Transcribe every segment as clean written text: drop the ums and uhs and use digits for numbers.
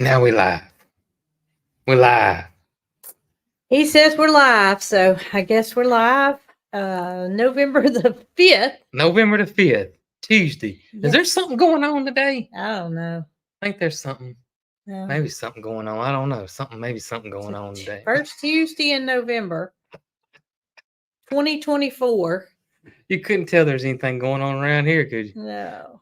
Now we live. We're live. He says we're live, so I guess we're live. November the 5th. November the 5th, Tuesday. Is there Yes. something going on today? I don't know. I think there's something. No. Maybe something going on. I don't know. Maybe something going on today. First Tuesday in November, 2024. You couldn't tell there's anything going on around here, could you? No.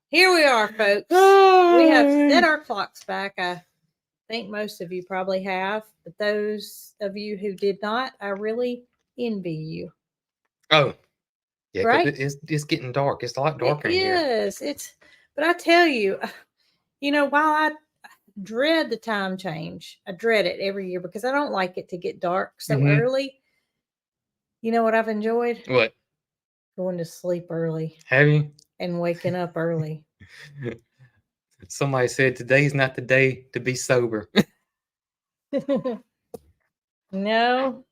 Here we are, folks. Oh, We have man. set our clocks back. I think most of you probably have, but those of you who did not, I really envy you. Oh, yeah. Right? It's getting dark. It's a lot darker in here. Yes, but I tell you, while I dread the time change, I dread it every year because I don't like it to get dark so early. You know what I've enjoyed? What? Going to sleep early Have you? and waking up early. Somebody said today's not the day to be sober. No,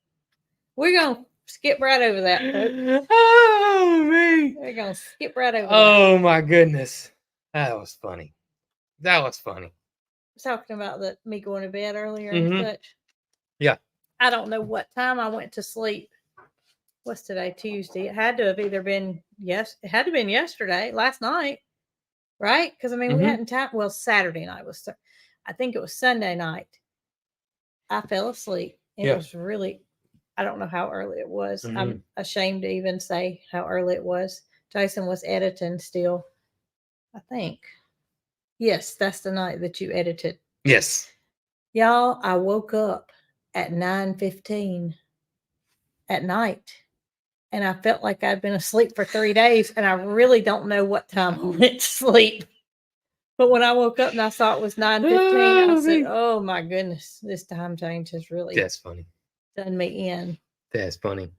we're going to skip right over that, folks. Oh, man. We're going to skip right over that. Oh, my goodness. That was funny. That was funny. I was talking about me going to bed earlier Mhm. and such. Yeah. I don't know what time I went to sleep. What's today? Tuesday. It had to have either been it had to have been yesterday, last night, right? Because I mean, we hadn't time. Well, Saturday night was. I think it was Sunday night. I fell asleep. It was really. I don't know how early it was. I'm ashamed to even say how early it was. Jason was editing still. I think. Yes, that's the night that you edited. Yes. Y'all, I woke up at 9:15 at night. And I felt like I'd been asleep for 3 days, and I really don't know what time I went to sleep. But when I woke up and I saw it was 9:15, I said, "Oh my goodness, this time change has really That's funny. done me in." That's funny.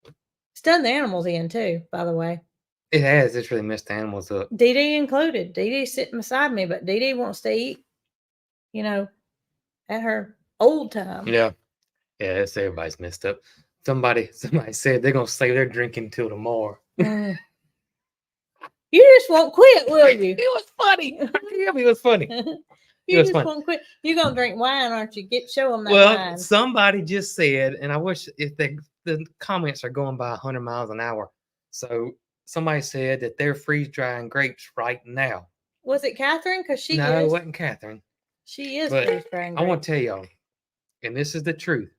It's done the animals in too, by the way. It has. It's really messed the animals up. Dee Dee included. Dee Dee's sitting beside me, but Dee Dee wants to eat, at her old time. Yeah. Yeah, it's everybody's messed up. Somebody said they're gonna save their drinking till tomorrow. You just won't quit, will you? It was funny. It was funny. You just won't quit. You're gonna drink wine, aren't you? Show them that Well, wine. somebody just said, and I wish if the comments are going by 100 miles an hour. So somebody said that they're freeze drying grapes right now. Was it Catherine? Because she No, is. it wasn't Catherine. She is But freeze drying grapes. I want to tell y'all, and this is the truth.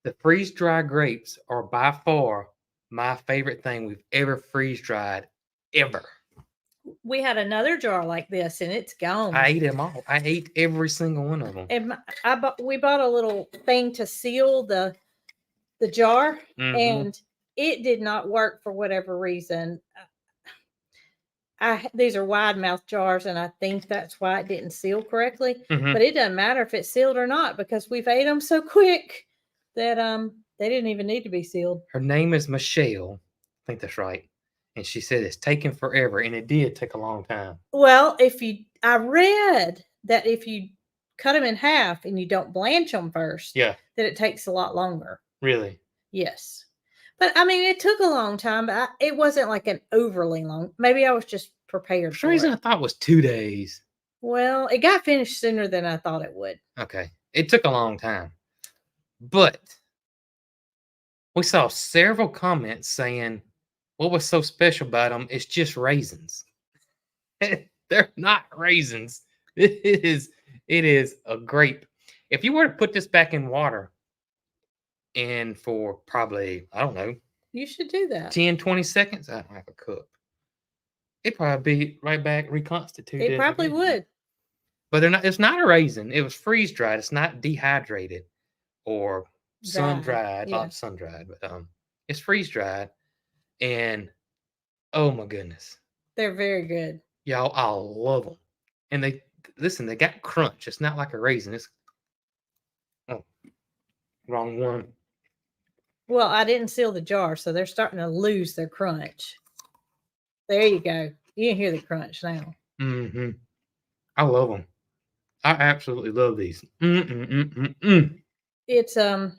The freeze dry grapes are by far my favorite thing we've ever freeze dried, ever. We had another jar like this, and it's gone. I ate them all. I ate every single one of them. And we bought a little thing to seal the jar, and it did not work for whatever reason. These are wide mouth jars, and I think that's why it didn't seal correctly. But it doesn't matter if it's sealed or not because we've ate them so quick that they didn't even need to be sealed. Her name is Michelle. I think that's right. And she said it's taken forever, and it did take a long time. Well, I read that if you cut them in half and you don't blanch them first, that it takes a lot longer. Really? Yes. But I mean, it took a long time, but it wasn't like an overly long. Maybe I was just prepared. For some reason, I thought it was 2 days. Well, it got finished sooner than I thought it would. Okay. It took a long time. But we saw several comments saying what was so special about them is just raisins. They're not raisins. It is a grape. If you were to put this back in water and for probably, I don't know. You should do that. 10, 20 seconds, I don't have a cup. It'd probably be right back reconstituted. It probably would. But it's not a raisin. It was freeze dried. It's not dehydrated or sun dried. Not sun dried, but it's freeze dried. And oh my goodness. They're very good. Y'all, I love them. And they got crunch. It's not like a raisin. It's wrong one. Well, I didn't seal the jar, so they're starting to lose their crunch. There you go. You can hear the crunch now. I love them. I absolutely love these. It's they're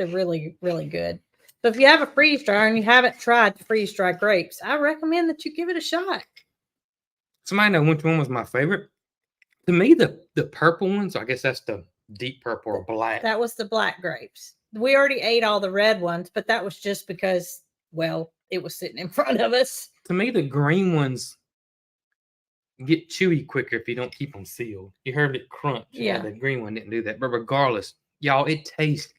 really, really good. So if you have a freeze dryer and you haven't tried to freeze dry grapes, I recommend that you give it a shot. Somebody know which one was my favorite. To me, the purple ones, I guess that's the deep purple or black. That was the black grapes. We already ate all the red ones, but that was just because, well, it was sitting in front of us. To me, the green ones get chewy quicker if you don't keep them sealed. You heard it crunch. Yeah. The green one didn't do that. But regardless, y'all, it tastes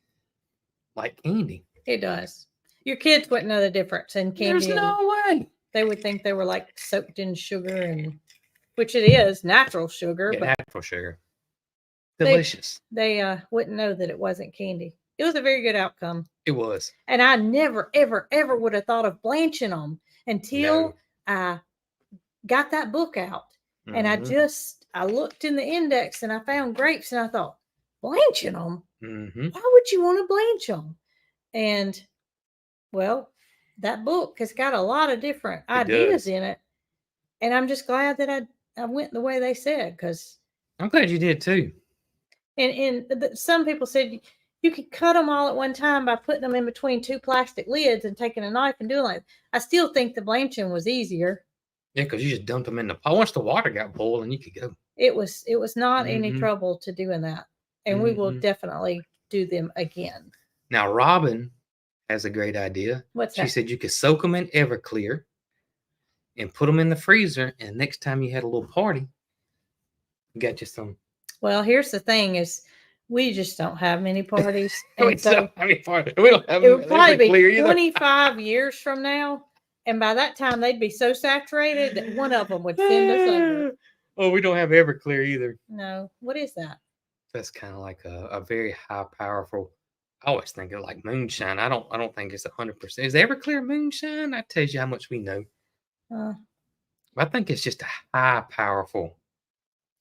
like candy. It does. Your kids wouldn't know the difference in candy. There's no way. They would think they were like soaked in sugar, and which it is natural sugar, Yeah, but natural sugar. Delicious. They wouldn't know that it wasn't candy. It was a very good outcome. It was. And I never, ever, ever would have thought of blanching them until I got that book out. Mm-hmm. And I looked in the index and I found grapes and I thought, blanching them? Mm-hmm. Why would you want to blanch them? And, well, that book has got a lot of different ideas in it. And I'm just glad that I went the way they said, because I'm glad you did too. And some people said you could cut them all at one time by putting them in between two plastic lids and taking a knife and doing like. I still think the blanching was easier. Yeah, because you just dumped them in the pot. Once the water got boiling, you could go. It was not any trouble to doing that, and we will definitely do them again. Now, Robin has a great idea. What's that? She said you could soak them in Everclear and put them in the freezer, and next time you had a little party, you got you some. Well, here's the thing: is we just don't have many parties. We don't have any parties. We don't have. It would probably be 25 years from now, and by that time they'd be so saturated that one of them would send us under. Oh, we don't have Everclear either. No, what is that? That's kind of like a very high, powerful. I always think of like moonshine. I don't think it's 100%. Is Everclear moonshine? That tells you how much we know. I think it's just a high, powerful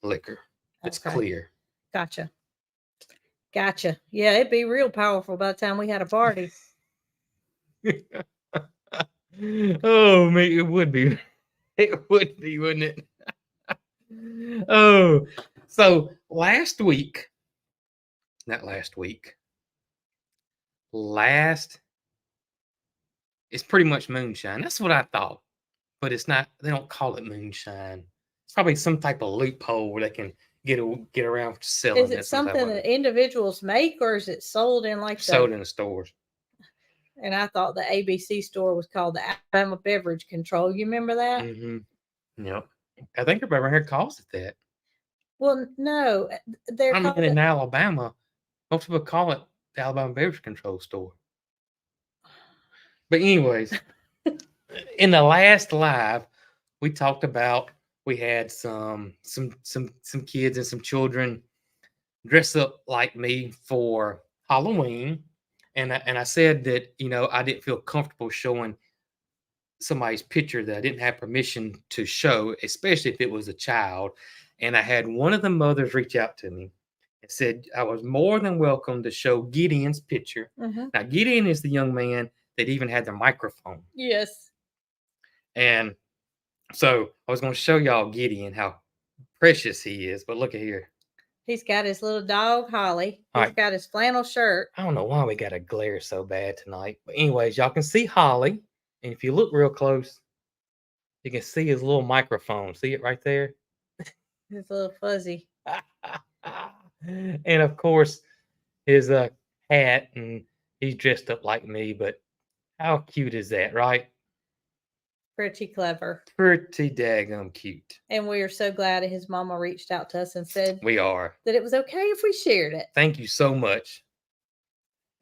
liquor. It's clear. Gotcha. Yeah, it'd be real powerful by the time we had a party. Oh, man, it would be. It would be, wouldn't it? Oh, so last week, it's pretty much moonshine. That's what I thought, but it's not. They don't call it moonshine. It's probably some type of loophole where they can get around selling. Is it something that individuals make, or is it sold in like sold in the stores? And I thought the ABC store was called the Alabama Beverage Control. You remember that? Mm-hmm. Yep. I think everybody here calls it that. Well, no, in Alabama, most people call it the Alabama Beverage Control Store. But anyways, in the last live, we talked about we had some kids and some children dress up like me for Halloween, and I said that I didn't feel comfortable showing somebody's picture that I didn't have permission to show, especially if it was a child. And I had one of the mothers reach out to me and said I was more than welcome to show Gideon's picture. Mm-hmm. Now, Gideon is the young man that even had the microphone. Yes. And so I was going to show y'all Gideon, how precious he is. But look at here. He's got his little dog, Holly. He's got his flannel shirt. I don't know why we got to glare so bad tonight. But anyways, y'all can see Holly. And if you look real close, you can see his little microphone. See it right there? It's a little fuzzy. And of course, his hat, and he's dressed up like me. But how cute is that, right? Pretty clever. Pretty daggum cute. And we are so glad that his mama reached out to us and said that it was okay if we shared it. Thank you so much.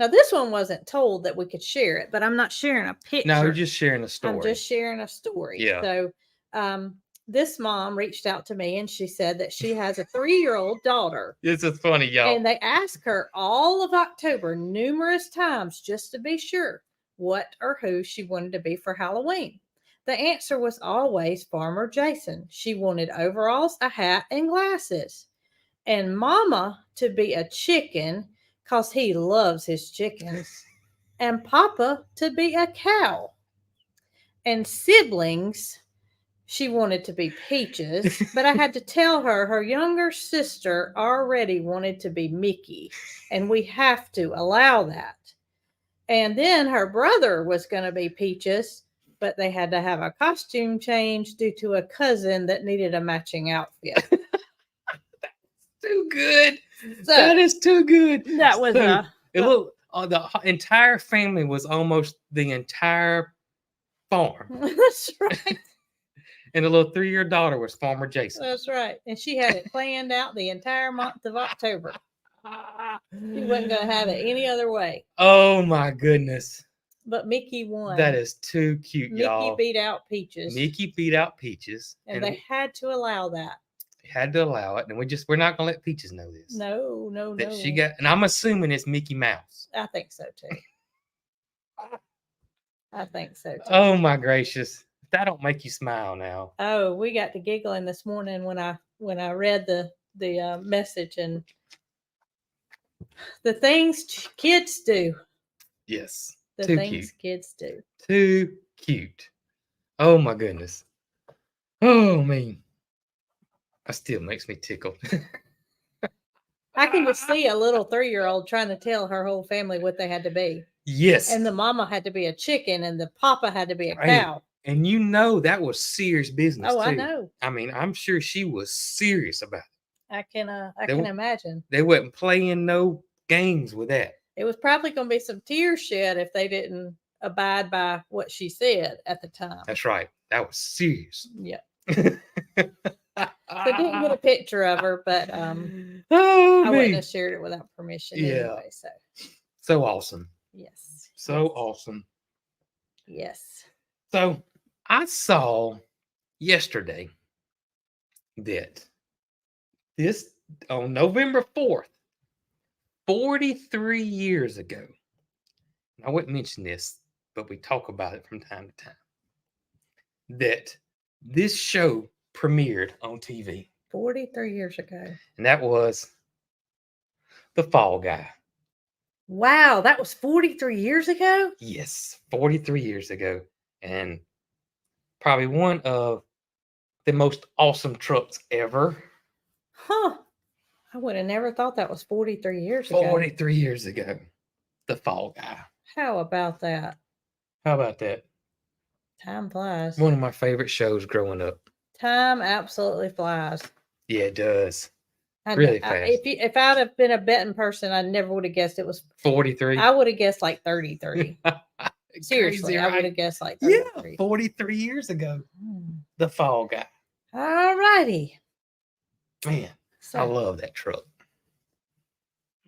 Now, this one wasn't told that we could share it, but I'm not sharing a picture. No, you're just sharing a story. I'm just sharing a story. Yeah. So, this mom reached out to me and she said that she has a 3-year-old daughter. This is funny, y'all. And they asked her all of October numerous times just to be sure what or who she wanted to be for Halloween. The answer was always Farmer Jason. She wanted overalls, a hat, and glasses. And Mama to be a chicken, because he loves his chickens. And Papa to be a cow. And siblings, she wanted to be Peaches. But I had to tell her younger sister already wanted to be Mickey. And we have to allow that. And then her brother was going to be Peaches. but they had to have a costume change due to a cousin that needed a matching outfit. Too good. So That is too good. that was So, the entire family was almost the entire farm. that's right. And the little 3-year daughter was Farmer Jason. That's right. And she had it planned out the entire month of October. She wasn't going to have it any other way. Oh my goodness. But Mickey won. That is too cute, y'all. Mickey beat out Peaches. Mickey beat out Peaches. And they had to allow that. Had to allow it. And we're not going to let Peaches know this. No. That she got, and I'm assuming it's Mickey Mouse. I think so too. I think so too. Oh my gracious. That don't make you smile now. Oh, we got to giggling this morning when I read the message and the things kids do. Yes. The too things cute. kids do. Too cute. Oh my goodness. Oh man. That still makes me tickle. I can just see a little 3-year-old trying to tell her whole family what they had to be. Yes. And the mama had to be a chicken and the papa had to be a cow. And that was serious business. Oh, too. I know. I mean, I'm sure she was serious about it. I can imagine. They wasn't playing no games with that. It was probably going to be some tears shed if they didn't abide by what she said at the time. That's right. That was serious. Yeah. I didn't get a picture of her, but I wouldn't have shared it without permission anyway. So awesome. Yes. So awesome. Yes. So I saw yesterday that this on November 4th, 43 years ago. I wouldn't mention this, but we talk about it from time to time. That this show premiered on TV. 43 years ago. And that was The Fall Guy. Wow, that was 43 years ago? Yes, 43 years ago. And probably one of the most awesome trucks ever. Huh. I would have never thought that was 43 years ago. 43 years ago. The Fall Guy. How about that? How about that? Time flies. One of my favorite shows growing up. Time absolutely flies. Yeah, it does. Really fast. If I'd have been a betting person, I never would have guessed it was 43. I would have guessed like 33. Seriously, Crazy, right? I would have guessed like 33. Yeah, 43 years ago. Hmm. The Fall Guy. All righty. Man, So, I love that truck.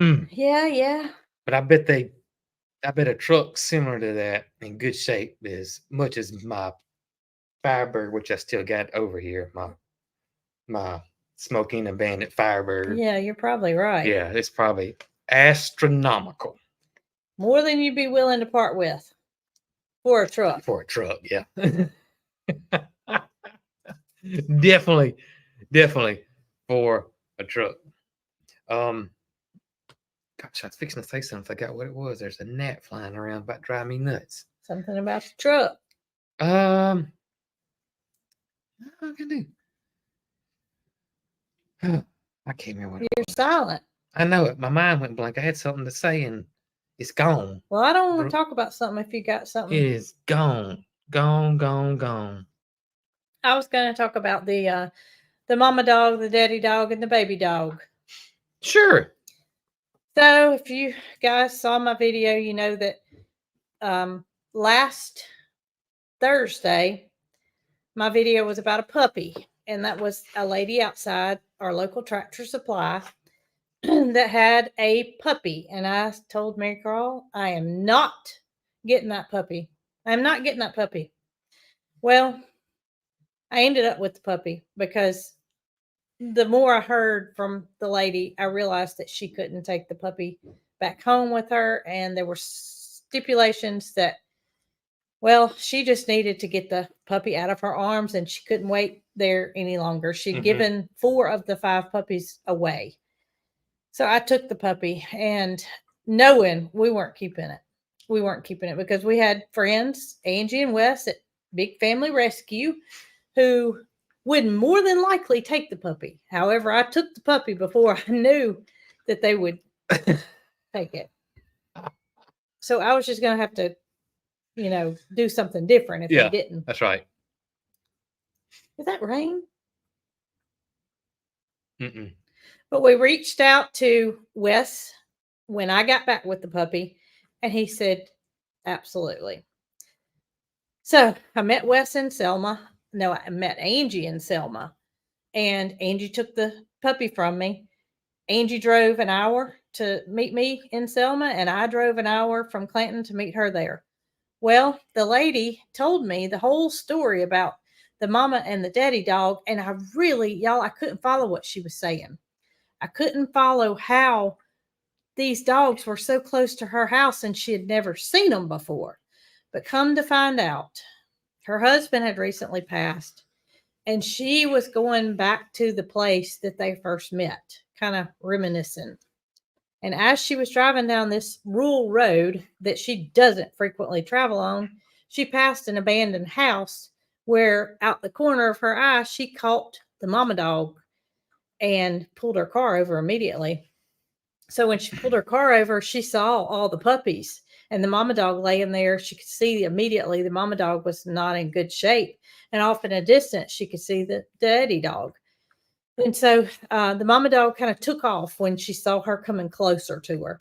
Yeah. But I bet a truck similar to that in good shape as much as my Firebird, which I still got over here, my Smoking and Bandit Firebird. Yeah, you're probably right. Yeah, it's probably astronomical. More than you'd be willing to part with for a truck. For a truck, yeah. Definitely for a truck. Gosh, I was fixing to say something. I forgot what it was. There's a gnat flying around about to drive me nuts. Something about the truck. What can I do? I can't remember what You're silent. I know it. My mind went blank. I had something to say and it's gone. Well, I don't want to talk about something if you got something. It is gone. Gone. I was going to talk about the mama dog, the daddy dog, and the baby dog. Sure. So if you guys saw my video, you know that last Thursday, my video was about a puppy. And that was a lady outside our local Tractor Supply that had a puppy. And I told Mary Carl, I am not getting that puppy. I'm not getting that puppy. Well, I ended up with the puppy because the more I heard from the lady, I realized that she couldn't take the puppy back home with her. And there were stipulations that, well, she just needed to get the puppy out of her arms and she couldn't wait there any longer. She'd given 4 of the 5 puppies away. So I took the puppy and knowing we weren't keeping it. We weren't keeping it because we had friends, Angie and Wes at Big Family Rescue, who would more than likely take the puppy. However, I took the puppy before I knew that they would take it. So I was just going to have to do something different if Yeah. we didn't. That's right. Is that rain? Mm-mm. But we reached out to Wes when I got back with the puppy, and he said, absolutely. So I met Wes in Selma. No, I met Angie in Selma, and Angie took the puppy from me. Angie drove an hour to meet me in Selma, and I drove an hour from Clanton to meet her there. Well, the lady told me the whole story about the mama and the daddy dog, and I really, y'all, I couldn't follow what she was saying. I couldn't follow how these dogs were so close to her house and she had never seen them before. But come to find out, her husband had recently passed, and she was going back to the place that they first met, kind of reminiscing. And as she was driving down this rural road that she doesn't frequently travel on, she passed an abandoned house where, out the corner of her eye, she caught the mama dog and pulled her car over immediately. So when she pulled her car over, she saw all the puppies and the mama dog laying there. She could see immediately the mama dog was not in good shape. And off in a distance, she could see the daddy dog. And so the mama dog kind of took off when she saw her coming closer to her.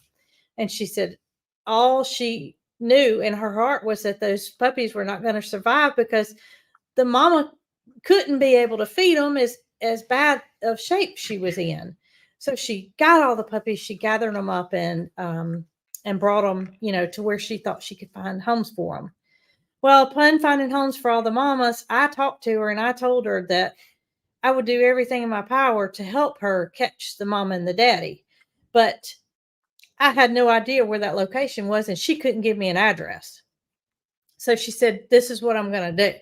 And she said all she knew in her heart was that those puppies were not going to survive because the mama couldn't be able to feed them as bad of shape she was in. So she got all the puppies, she gathered them up and brought them, to where she thought she could find homes for them. Well, upon finding homes for all the mamas, I talked to her and I told her that I would do everything in my power to help her catch the mama and the daddy. But I had no idea where that location was and she couldn't give me an address. So she said, this is what I'm going to do.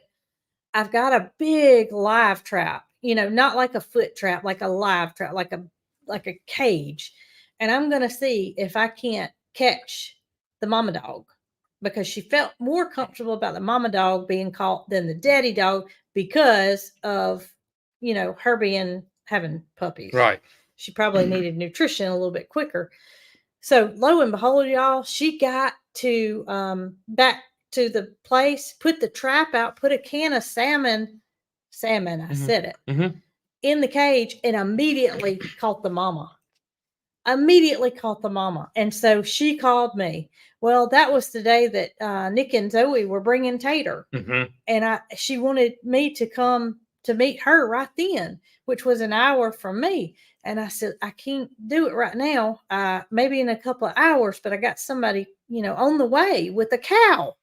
I've got a big live trap, not like a foot trap, like a live trap, like a cage. And I'm going to see if I can't catch the mama dog, because she felt more comfortable about the mama dog being caught than the daddy dog because of, her having puppies. Right. She probably needed nutrition a little bit quicker. So lo and behold, y'all, she got to back to the place, put the trap out, put a can of salmon, I said it, in the cage, and immediately caught the mama. And so she called me. Well, that was the day that Nick and Zoe were bringing Tater. And she wanted me to come to meet her right then, which was an hour from me. And I said, I can't do it right now. Maybe in a couple of hours, but I got somebody, on the way with a cow.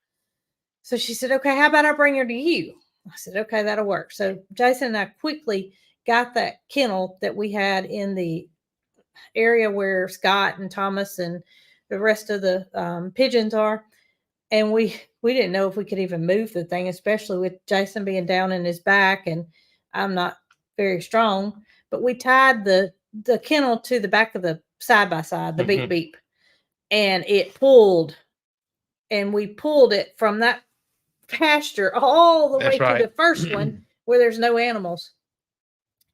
So she said, okay, how about I bring her to you? I said, okay, that'll work. So Jason and I quickly got that kennel that we had in the area where Scott and Thomas and the rest of the pigeons are. And we didn't know if we could even move the thing, especially with Jason being down in his back and I'm not very strong. But we tied the kennel to the back of the side-by-side, the beep beep, and it pulled. And we pulled it from that pasture all the way to the first one where there's no animals.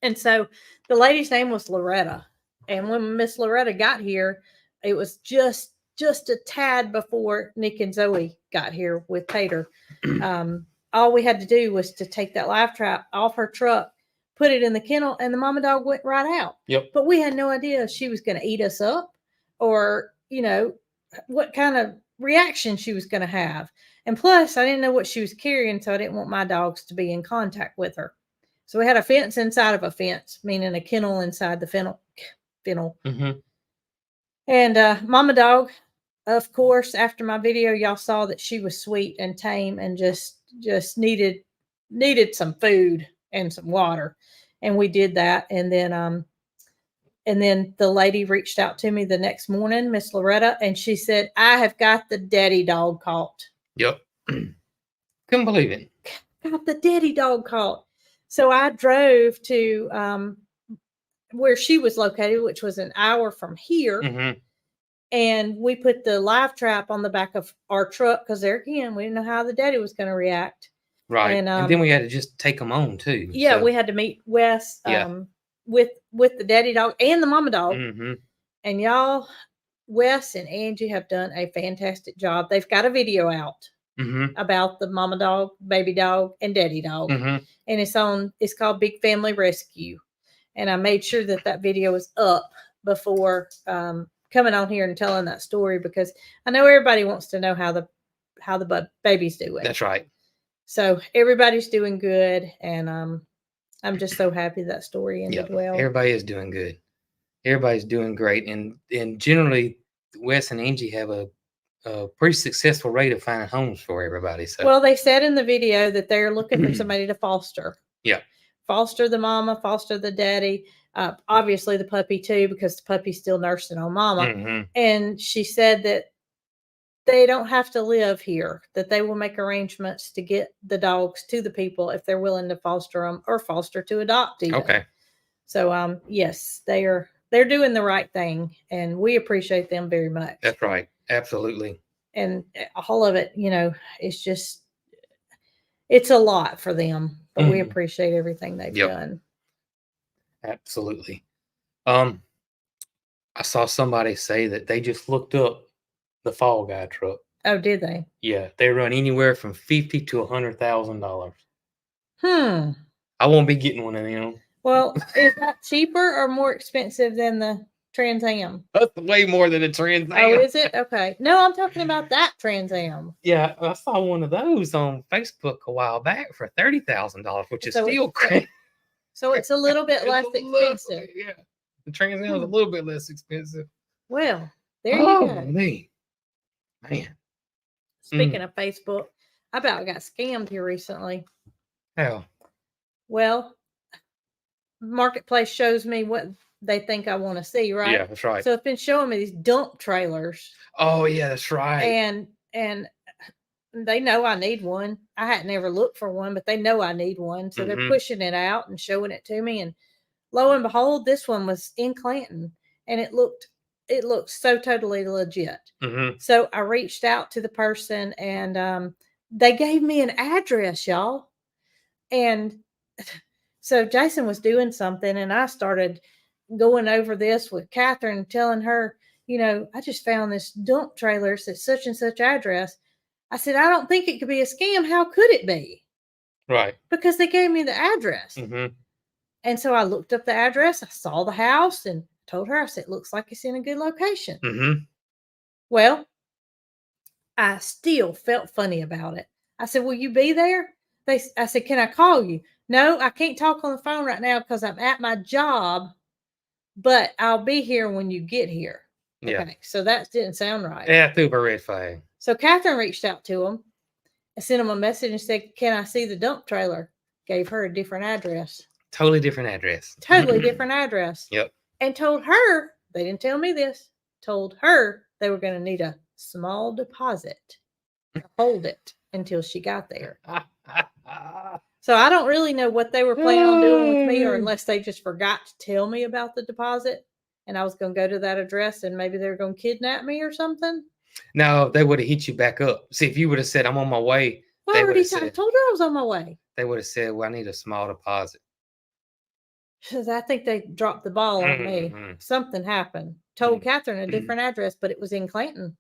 And so the lady's name was Loretta. And when Miss Loretta got here, it was just a tad before Nick and Zoe got here with Tater. All we had to do was to take that live trap off her truck, put it in the kennel, and the mama dog went right out. Yep. But we had no idea if she was going to eat us up or, what kind of reaction she was going to have. And plus, I didn't know what she was carrying, so I didn't want my dogs to be in contact with her. So we had a fence inside of a fence, meaning a kennel inside the fennel. And mama dog, of course, after my video, y'all saw that she was sweet and tame and just needed some food and some water. And we did that. And then the lady reached out to me the next morning, Miss Loretta, and she said, I have got the daddy dog caught. Yep. Couldn't believe it. Got the daddy dog caught. So I drove to where she was located, which was an hour from here. And we put the live trap on the back of our truck because there again, we didn't know how the daddy was going to react. Right. And then we had to just take them on too. Yeah, so we had to meet Wes with the daddy dog and the mama dog. And y'all, Wes and Angie have done a fantastic job. They've got a video out about the mama dog, baby dog, and daddy dog. And it's called Big Family Rescue. And I made sure that video was up before coming on here and telling that story, because I know everybody wants to know how the baby's doing. That's right. So everybody's doing good, and I'm just so happy that story ended well. Everybody is doing good. Everybody's doing great, and generally, Wes and Angie have a pretty successful rate of finding homes for everybody. So, well, they said in the video that they're looking for somebody to foster. Yeah. Foster the mama, foster the daddy, obviously the puppy too, because the puppy's still nursing on mama. And she said that they don't have to live here, that they will make arrangements to get the dogs to the people if they're willing to foster them, or foster to adopt even. Okay. So, yes, they're doing the right thing, and we appreciate them very much. That's right. Absolutely. And all of it, it's just, it's a lot for them, but we appreciate everything they've done. Absolutely. I saw somebody say that they just looked up the Fall Guy truck. Oh, did they? Yeah, they run anywhere from $50,000 to $100,000. I won't be getting one of them. Well, is that cheaper or more expensive than the Trans Am? That's way more than a Trans Am. Oh, is it? Okay. No, I'm talking about that Trans Am. Yeah, I saw one of those on Facebook a while back for $30,000, which is still crazy. So it's a little bit less expensive. Yeah, the Trans Am is a little bit less expensive. Well, there you go. Man. Speaking of Facebook, I about got scammed here recently. How? Well, Marketplace shows me what they think I want to see, right? Yeah, that's right. So it's been showing me these dump trailers. Oh, yeah, that's right. And they know I need one. I hadn't ever looked for one, but they know I need one. So they're pushing it out and showing it to me. And lo and behold, this one was in Clanton, and it looked so totally legit. So I reached out to the person, and they gave me an address, y'all. And so Jason was doing something, and I started going over this with Catherine, telling her, I just found this dump trailer at such and such address. I said, I don't think it could be a scam. How could it be? Right. Because they gave me the address. And so I looked up the address. I saw the house and told her, I said, it looks like it's in a good location. Well, I still felt funny about it. I said, will you be there? I said, can I call you? No, I can't talk on the phone right now because I'm at my job, but I'll be here when you get here. Yeah. Okay, so that didn't sound right. Yeah, threw up a red flag. So Catherine reached out to him. I sent him a message and said, can I see the dump trailer? Gave her a different address. Totally different address. Totally different address. Yep. And told her, they didn't tell me this, told her they were going to need a small deposit to hold it until she got there. So I don't really know what they were planning on doing with me, or unless they just forgot to tell me about the deposit and I was going to go to that address and maybe they were going to kidnap me or something. No, they would have hit you back up. See, if you would have said, I'm on my way. Well, I already told her I was on my way. They would have said, well, I need a small deposit. Because I think they dropped the ball on me. Something happened. Told Catherine a different address, but it was in Clanton.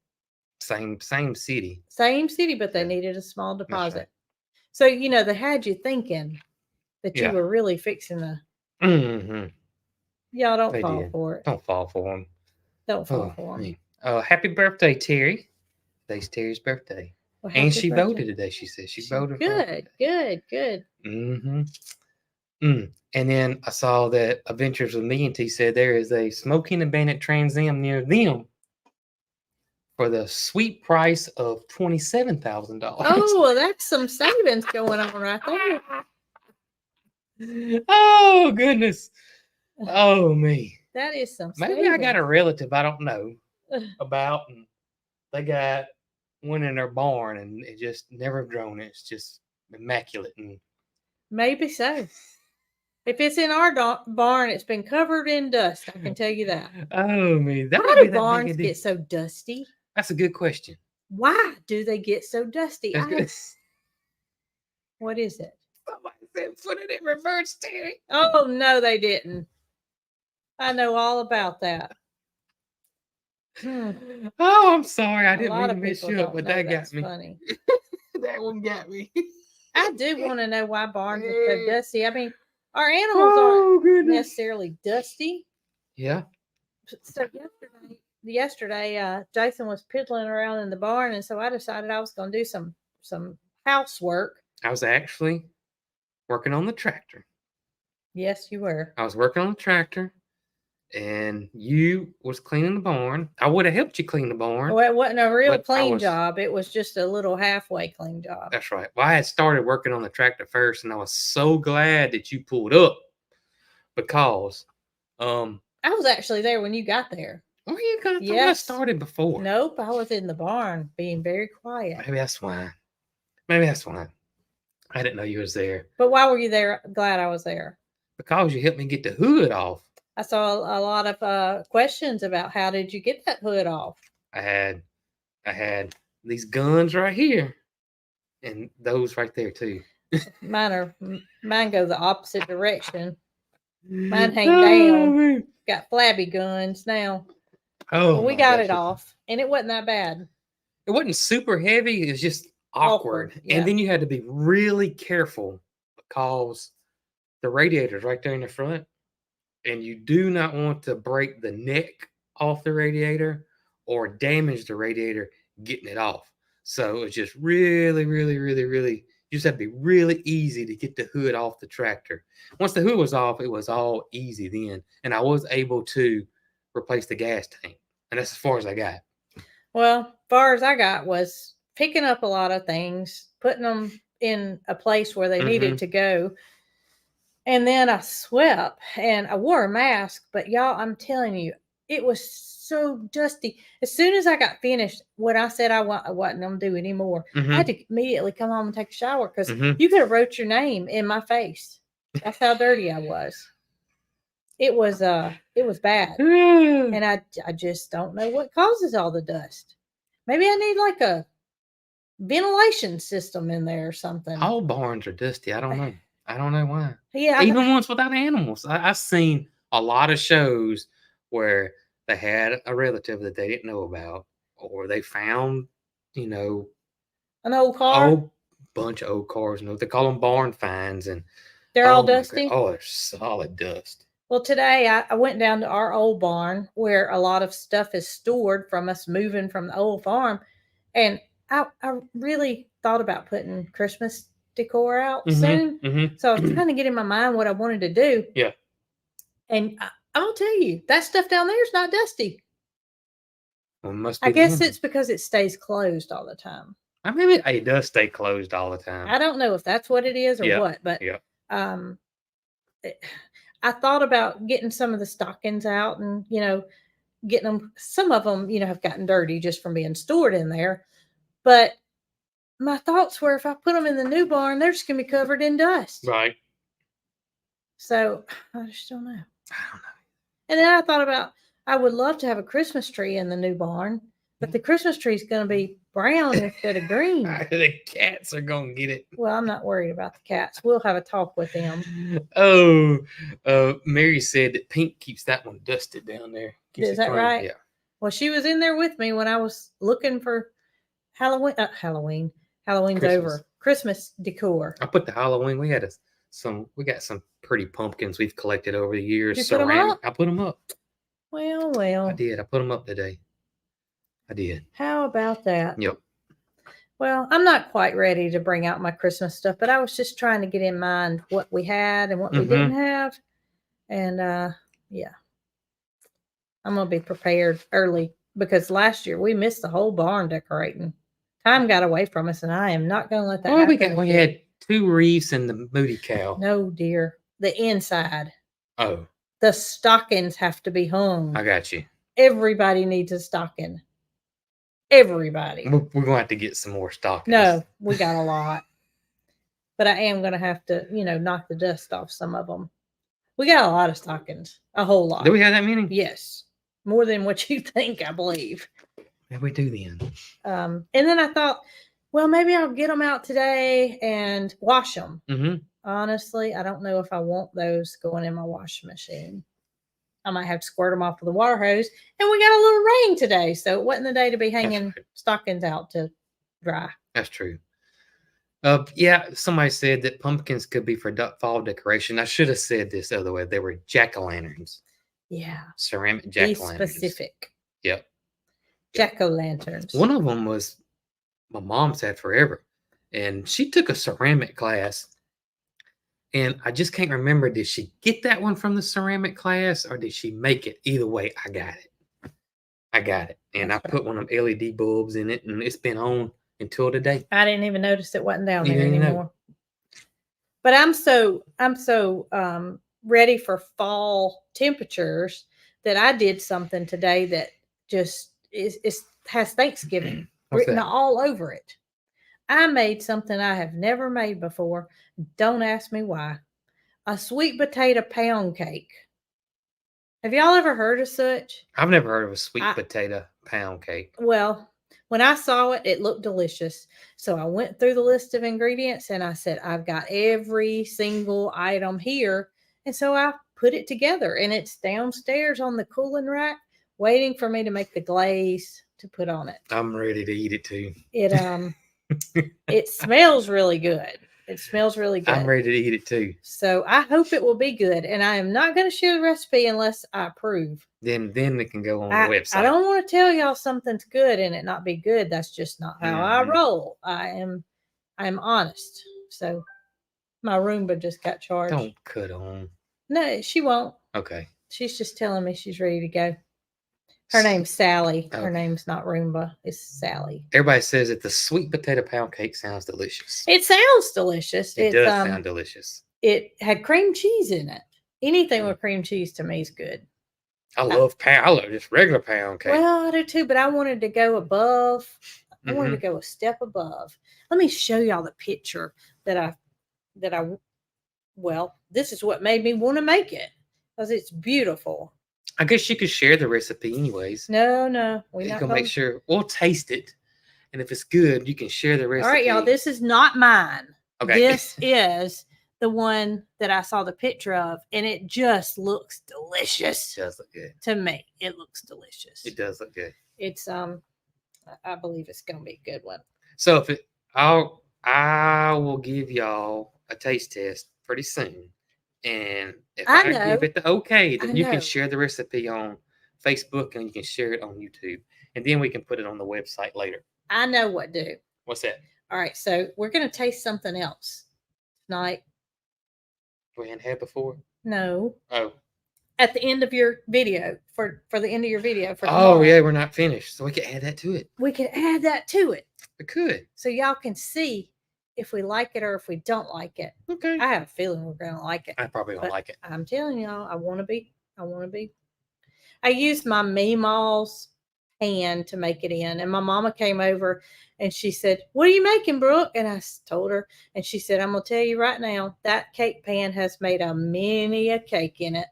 Same city. Same city, but they needed a small deposit. Right. So, they had you thinking that you were really fixing the... Y'all don't fall for it. Don't fall for them. Don't fall for them. Happy birthday, Terry. Today's Terry's birthday. Well, and she voted today, she said. She voted. Good. And then I saw that Adventures with Me and T said there is a smoking abandoned Trans Am near them for the sweet price of $27,000. Oh, well, that's some savings going on right there. Oh, goodness. Oh, me. That is some Maybe savings. I got a relative I don't know about, and they got one in their barn, and it just never grown. It's just immaculate. And maybe so. If it's in our barn, it's been covered in dust. I can tell you that. Oh, me. Why do barns get so dusty? That's a good question. Why do they get so dusty? What is it? Somebody said put it in reverse, Terry. Oh, no, they didn't. I know all about that. Oh, I'm sorry. I didn't mean to mess you up, but that got me. Funny. That one got me. I do want to know why barns are so dusty. I mean, our animals aren't goodness. necessarily dusty. Yeah. So yesterday, Jason was piddling around in the barn, and so I decided I was going to do some housework. I was actually working on the tractor. Yes, you were. I was working on the tractor, and you was cleaning the barn. I would have helped you clean the barn. Well, it wasn't a real but I clean was- job. It was just a little halfway clean job. That's right. Well, I had started working on the tractor first, and I was so glad that you pulled up because I was actually there when you got there. where you gonna Yes. I started before? Nope, I was in the barn being very quiet. Maybe that's why. Maybe that's why. I didn't know you was there. But why were you there? Glad I was there. Because you helped me get the hood off. I saw a lot of questions about how did you get that hood off? I had these guns right here, and those right there too. Mine go the opposite direction. Mine hang down. man. Got flabby guns now. Oh, But we my got gosh. it off, and it wasn't that bad. It wasn't super heavy. It was just awkward. Yeah. And then you had to be really careful because the radiator's right there in the front, and you do not want to break the neck off the radiator or damage the radiator getting it off. So it was just really, really, really, really, you just had to be really easy to get the hood off the tractor. Once the hood was off, it was all easy then. And I was able to replace the gas tank. And that's as far as I got. Well, far as I got was picking up a lot of things, putting them in a place where they needed to go. And then I swept and I wore a mask, but y'all, I'm telling you, it was so dusty. As soon as I got finished, what I said I wasn't going to do anymore, I had to immediately come home and take a shower because you could have wrote your name in my face. That's how dirty I was. It was bad. And I just don't know what causes all the dust. Maybe I need like a ventilation system in there or something. All barns are dusty. I don't know. I don't know why. Yeah, even ones without animals. I've seen a lot of shows where they had a relative that they didn't know about, or they found, an old car. Bunch of old cars. They call them barn finds, and they're all my God. dusty. Oh, they're solid dust. Well, today I went down to our old barn where a lot of stuff is stored from us moving from the old farm, and I really thought about putting Christmas decor out soon. So I was trying to get in my mind what I wanted to do. Yeah. And I'll tell you, that stuff down there is not dusty. Well, it must be I guess them. it's because it stays closed all the time. I mean, it does stay closed all the time. I don't know if that's what it is or what, but I thought about getting some of the stockings out and, getting them. Some of them, have gotten dirty just from being stored in there. But my thoughts were if I put them in the new barn, they're just going to be covered in dust. Right. So I just don't know. I don't know. And then I thought about, I would love to have a Christmas tree in the new barn, but the Christmas tree is going to be brown instead of green. The cats are going to get it. Well, I'm not worried about the cats. We'll have a talk with them. Mary said that Pink keeps that one dusted down there. Is that right? Yeah. Well, she was in there with me when I was looking for Halloween. Halloween's over. Christmas decor. I put the Halloween. We got some pretty pumpkins we've collected over the years. Did you put 'em up? I put them up. Well. I did. I put them up today. I did. How about that? Yep. Well, I'm not quite ready to bring out my Christmas stuff, but I was just trying to get in mind what we had and what we didn't have. And yeah. I'm going to be prepared early because last year we missed the whole barn decorating. Time got away from us, and I am not going to let that happen. We had 2 wreaths and the Moody Cow. No, dear. The inside. Oh. The stockings have to be hung. I got you. Everybody needs a stocking. Everybody. We're going to have to get some more stockings. No, we got a lot. But I am going to have to, knock the dust off some of them. We got a lot of stockings. A whole lot. Do we have that many? Yes. More than what you think, I believe. Yeah, we do then. And then I thought, well, maybe I'll get them out today and wash them. Honestly, I don't know if I want those going in my washing machine. I might have to squirt them off with a water hose. And we got a little rain today, so it wasn't the day to be hanging stockings out to dry. That's true. Yeah, somebody said that pumpkins could be for fall decoration. I should have said this the other way. They were jack-o'-lanterns, Yeah. ceramic Be jack-o'-lanterns. specific. Yep. Jack-o'-lanterns. One of them was my mom's had forever, and she took a ceramic class, and I just can't remember. Did she get that one from the ceramic class, or did she make it? Either way, I got it. I got it, and That's I put one of them LED bulbs in it, and it's been on until today. I didn't even notice it wasn't down You there didn't even know. anymore. But I'm so ready for fall temperatures that I did something today that just is has Thanksgiving What's written that? all over it. I made something I have never made before. Don't ask me why. A sweet potato pound cake. Have y'all ever heard of such? I've never heard of a sweet I- potato pound cake. Well, when I saw it, it looked delicious. So I went through the list of ingredients and I said, I've got every single item here. And so I put it together and it's downstairs on the cooling rack waiting for me to make the glaze to put on it. I'm ready to eat it too. It smells really good. It smells really good. I'm ready to eat it too. So I hope it will be good. And I am not going to share the recipe unless I approve. Then it can go on the website. I don't want to tell y'all something's good and it not be good. That's just not how I roll. I'm honest. So my Roomba just got charged. Don't cut on. No, she won't. Okay. She's just telling me she's ready to go. Her name's Sally. Her name's not Roomba. It's Sally. Everybody says that the sweet potato pound cake sounds delicious. It sounds delicious. It does sound delicious. It had cream cheese in it. Anything with cream cheese to me is good. I love just regular pound cake. Well, I do too, but I wanted to go above. I wanted to go a step above. Let me show y'all the picture well, this is what made me want to make it because it's beautiful. I guess you could share the recipe anyways. No. We're not gonna make sure we'll taste it. And if it's good, you can share the recipe. All right, y'all. This is not mine. Okay. This is the one that I saw the picture of, and it just looks delicious. It does look good. To me, it looks delicious. It does look good. It's I believe it's gonna be a good one. So I will give y'all a taste test pretty soon. And if I give it the okay, then you can share the recipe on Facebook and you can share it on YouTube. And then we can put it on the website later. I know what to do. What's that? All right, so we're going to taste something else tonight. We hadn't had before? No. Oh. At the end of your video, for the end of your video. For tomorrow. Oh, yeah, we're not finished. So we can add that to it. We could add that to it. We could. So y'all can see if we like it or if we don't like it. Okay. I have a feeling we're going to like it. I probably don't like it. I'm telling y'all, I want to be. I used my Meemaw's pan to make it in. And my mama came over and she said, "What are you making, Brooke?" And I told her, and she said, "I'm going to tell you right now, that cake pan has made many a cake in it."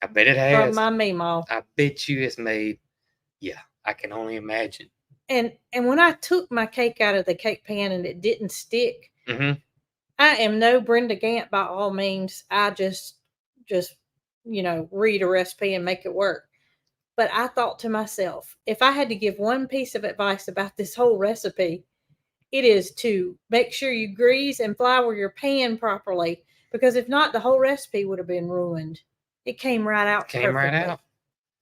I bet it has. From my Meemaw. I bet you it's made. Yeah, I can only imagine. And when I took my cake out of the cake pan and it didn't stick, I am no Brenda Gant by all means. I just read a recipe and make it work. But I thought to myself, if I had to give one piece of advice about this whole recipe, it is to make sure you grease and flour your pan properly, because if not, the whole recipe would have been ruined. It came right out.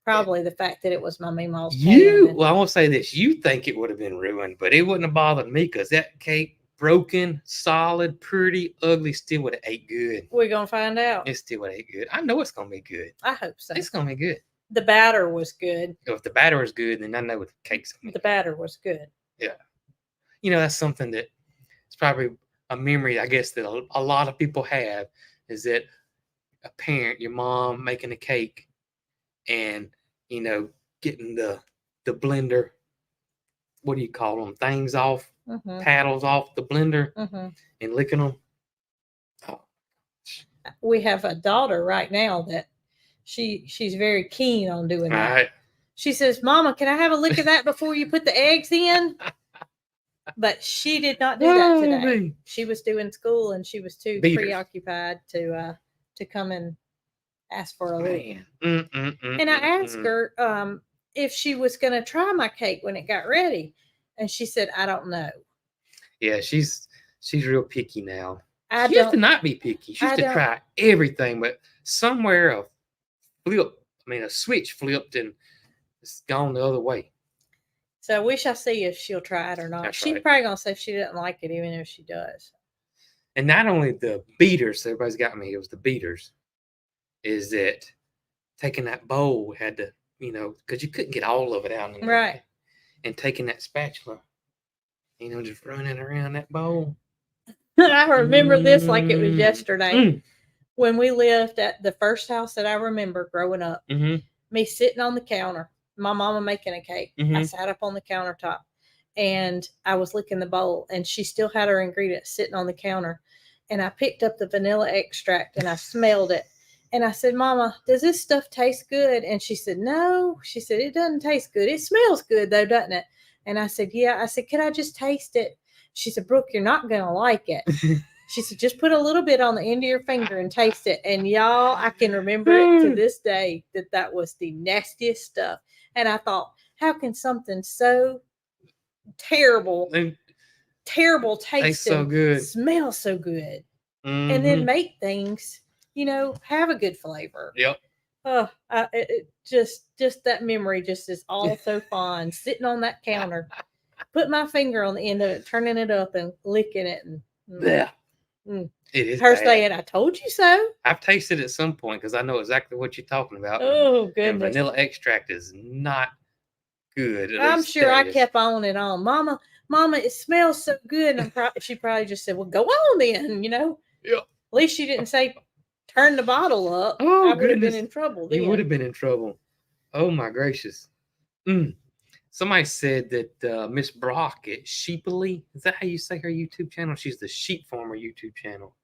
Probably the fact that it was my Meemaw's pan. Well, I won't say this. You think it would have been ruined, but it wouldn't have bothered me because that cake, broken, solid, pretty, ugly, still would have ate good. We're going to find out. It still would have ate good. I know it's going to be good. I hope so. It's going to be good. The batter was good. If the batter is good, then I know the cake's going to be good. The batter was good. Yeah. That's something that it's probably a memory, I guess, that a lot of people have, is that a parent, your mom, making a cake and, getting the blender, what do you call them, things off, paddles off the blender and licking them. Oh. We have a daughter right now that she's very keen on doing that. Right. She says, "Mama, can I have a lick of that before you put the eggs in?" But she did not do that today. She was doing school and she was too preoccupied to come and ask for a lick. And I asked her if she was going to try my cake when it got ready, and she said, "I don't know." Yeah, she's She's real picky now. I She used to don't. not be picky. She I used to don't. try everything, but somewhere a switch flipped and it's gone the other way. So we shall see if she'll try it or not. That's She's right. probably gonna say she doesn't like it, even if she does. And not only the beaters, everybody's got me, it was the beaters, is that taking that bowl had to, because you couldn't get all of it out in there. Right. And taking that spatula, just running around that bowl. I remember this like it was yesterday. Mm. When we lived at the first house that I remember growing up, me sitting on the counter, my mama making a cake. I sat up on the countertop and I was licking the bowl, and she still had her ingredients sitting on the counter. And I picked up the vanilla extract and I smelled it. And I said, Mama, does this stuff taste good? And she said, no. She said, it doesn't taste good. It smells good though, doesn't it? And I said, yeah. I said, could I just taste it? She said, Brooke, you're not going to like it. She said, just put a little bit on the end of your finger and taste it. And y'all, I can remember it to this day that was the nastiest stuff. And I thought, how can something so terrible taste so good, smell so good, and then make things, have a good flavor? Yep. Oh, just that memory just is all so fun. Sitting on that counter, put my finger on the end of it, turning it up and licking it, and yeah. It is her saying, I told you so. I've tasted it at some point because I know exactly what you're talking about. Oh, goodness. And vanilla extract is not good. I'm sure I kept on and on. Mama, it smells so good. And she probably just said, well, go on then, Yeah. At least she didn't say, turn the bottle up. Oh, I would have been in trouble then. You would have been in trouble. Oh, my gracious. Somebody said that Miss Brock at Sheepily, is that how you say her YouTube channel? She's the sheep farmer YouTube channel.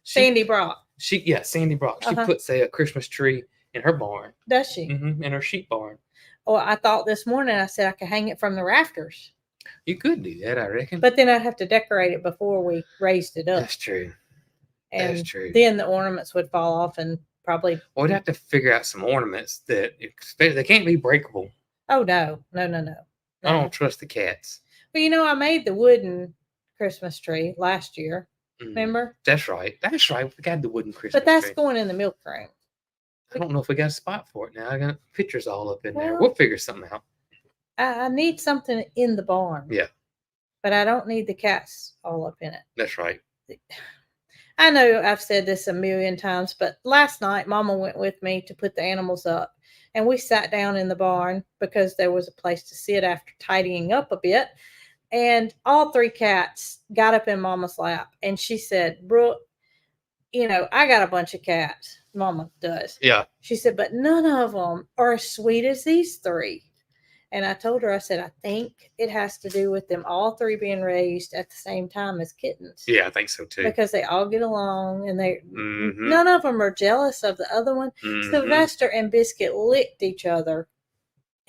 Sandy Brock. Sandy Brock. She puts a Christmas tree in her barn. Does she? In her sheep barn. Oh, I thought this morning, I said I could hang it from the rafters. You could do that, I reckon. But then I'd have to decorate it before we raised it up. That's true. And that's true. Then the ornaments would fall off and probably. Well, we'd have to figure out some ornaments that they can't be breakable. Oh, no. I don't trust the cats. Well, I made the wooden Christmas tree last year. Remember? That's right. We got the wooden Christmas tree. But that's going in the milk room. I don't know if we got a spot for it now. I got pictures all up in there. We'll figure something out. I need something in the barn. Yeah. But I don't need the cats all up in it. That's right. I know I've said this a million times, but last night Mama went with me to put the animals up. And we sat down in the barn because there was a place to sit after tidying up a bit. And all 3 cats got up in Mama's lap. And she said, Brooke, I got a bunch of cats. Mama does. Yeah. She said, but none of them are as sweet as these 3. And I told her, I said, I think it has to do with them all 3 being raised at the same time as kittens. Yeah, I think so too. Because they all get along, and none of them are jealous of the other one. Sylvester and Biscuit licked each other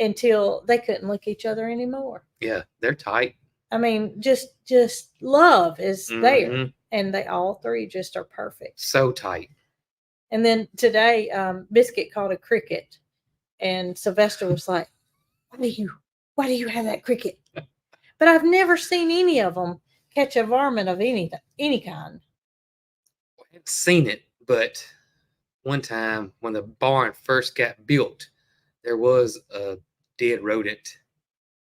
until they couldn't lick each other anymore. Yeah, they're tight. I mean, just love is there, and they all 3 just are perfect. So tight. And then today, Biscuit caught a cricket, and Sylvester was like, why do you have that cricket? But I've never seen any of them catch a varmint of any kind. I haven't seen it, but one time when the barn first got built, there was a dead rodent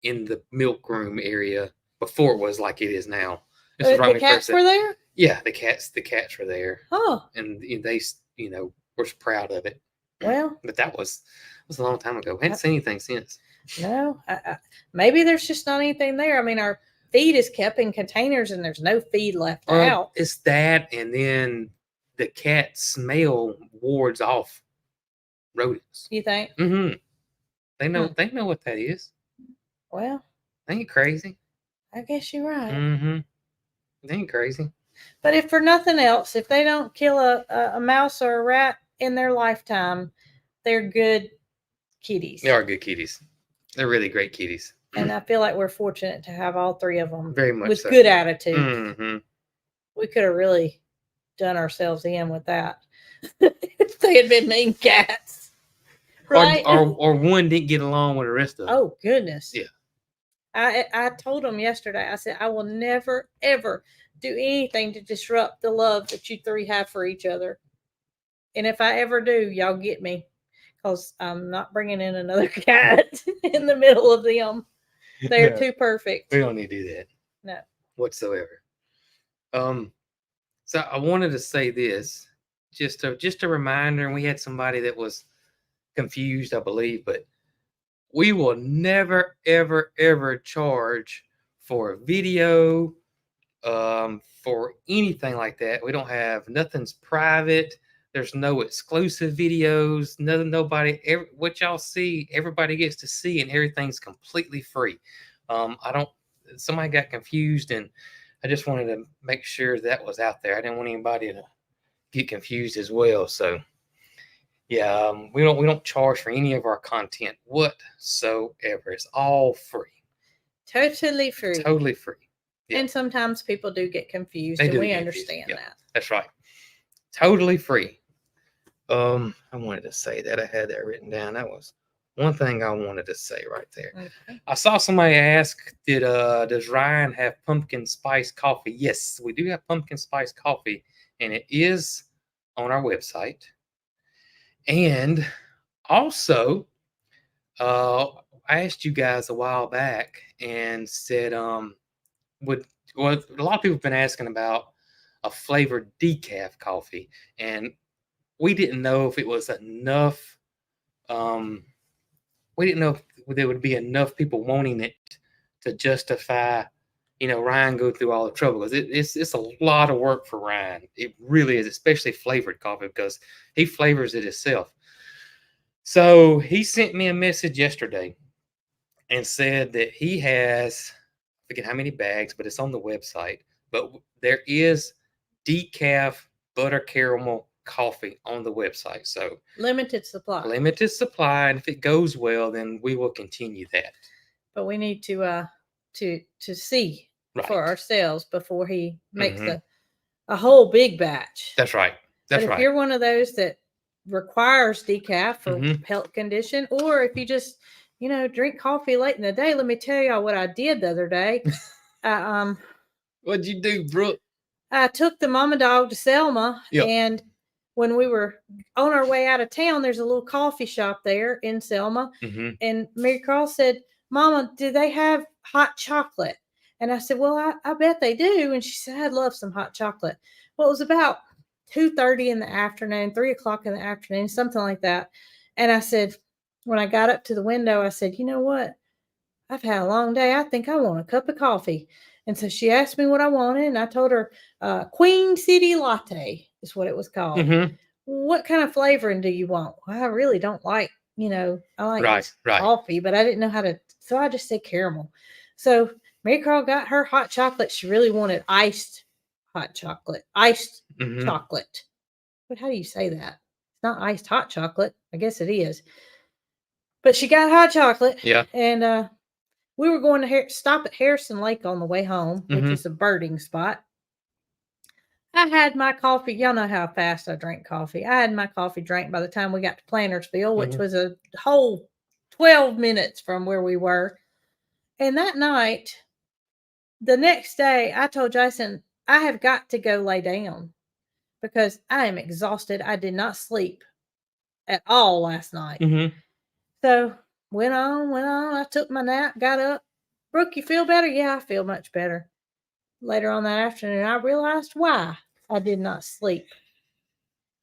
in the milk room area before it was like it is now. The cats were there? Yeah, the cats were there. Oh. And they, were proud of it. Well. But that was a long time ago. I hadn't seen anything since. No, maybe there's just not anything there. I mean, our feed is kept in containers and there's no feed left out. It's that, and then the cat smell wards off rodents. You think? They know what that is. Well, ain't crazy. I guess you're right. They ain't crazy. But if for nothing else, if they don't kill a mouse or a rat in their lifetime, they're good kitties. They are good kitties. They're really great kitties. And I feel like we're fortunate to have all 3 of them. Very much with so. Good attitude. We could have really done ourselves in with that. If they had been mean cats. Right? Or one didn't get along with the rest of them. Oh, goodness. Yeah. I told them yesterday, I said, I will never, ever do anything to disrupt the love that you three have for each other. And if I ever do, y'all get me, because I'm not bringing in another cat in the middle of them. They're No, too perfect. we don't need to do that. No. Whatsoever. So I wanted to say this, just a reminder, and we had somebody that was confused, I believe, but we will never, ever, ever charge for a video, for anything like that. We don't have nothing's private. There's no exclusive videos. What y'all see, everybody gets to see, and everything's completely free. I don't. Somebody got confused, and I just wanted to make sure that was out there. I didn't want anybody to get confused as well. So yeah, we don't charge for any of our content whatsoever. It's all free. Totally free. Totally free. Yeah. And sometimes people do get confused, They and do we get understand confused. Yeah, that. that's right. Totally free. I wanted to say that. I had that written down. That was one thing I wanted to say right there. Okay. I saw somebody ask, does Ryan have pumpkin spice coffee? Yes, we do have pumpkin spice coffee, and it is on our website. And also, I asked you guys a while back and said, a lot of people have been asking about a flavored decaf coffee, and we didn't know if it was enough. We didn't know if there would be enough people wanting it to justify, Ryan go through all the trouble, because it's a lot of work for Ryan. It really is, especially flavored coffee, because he flavors it himself. So he sent me a message yesterday and said that he has, I forget how many bags, but it's on the website. But there is decaf butter caramel coffee on the website. So limited supply. Limited supply, and if it goes well, then we will continue that. But we need to see Right. for ourselves before he makes a whole big batch. That's right. That's but right. If you're one of those that requires decaf for health condition, or if you just drink coffee late in the day, let me tell y'all what I did the other day. What'd you do, Brooke? I took the mama dog to Selma, and when we were on our way out of town, there's a little coffee shop there in Selma, and Mary Carl said, "Mama, do they have hot chocolate?" And I said, "Well, I bet they do." And she said, "I'd love some hot chocolate." Well, it was about 2:30 in the afternoon, 3:00 in the afternoon, something like that. And I said, when I got up to the window, I said, "You know what? I've had a long day. I think I want a cup of coffee." And so she asked me what I wanted, and I told her Queen City Latte is what it was called. What kind of flavoring do you want? Well, I really don't like, I like coffee, but I didn't know how to, so I just said caramel. So Mary Carl got her hot chocolate. She really wanted iced hot chocolate, chocolate. But how do you say that? It's not iced hot chocolate. I guess it is. But she got hot chocolate. Yeah. And we were going to stop at Harrison Lake on the way home, which is a birding spot. I had my coffee. Y'all know how fast I drink coffee. I had my coffee drank by the time we got to Plantersville, which was a whole 12 minutes from where we were. And that night, the next day, I told Jason, I have got to go lay down because I am exhausted. I did not sleep at all last night. So went on. I took my nap, got up. Brooke, you feel better? Yeah, I feel much better. Later on that afternoon, I realized why I did not sleep.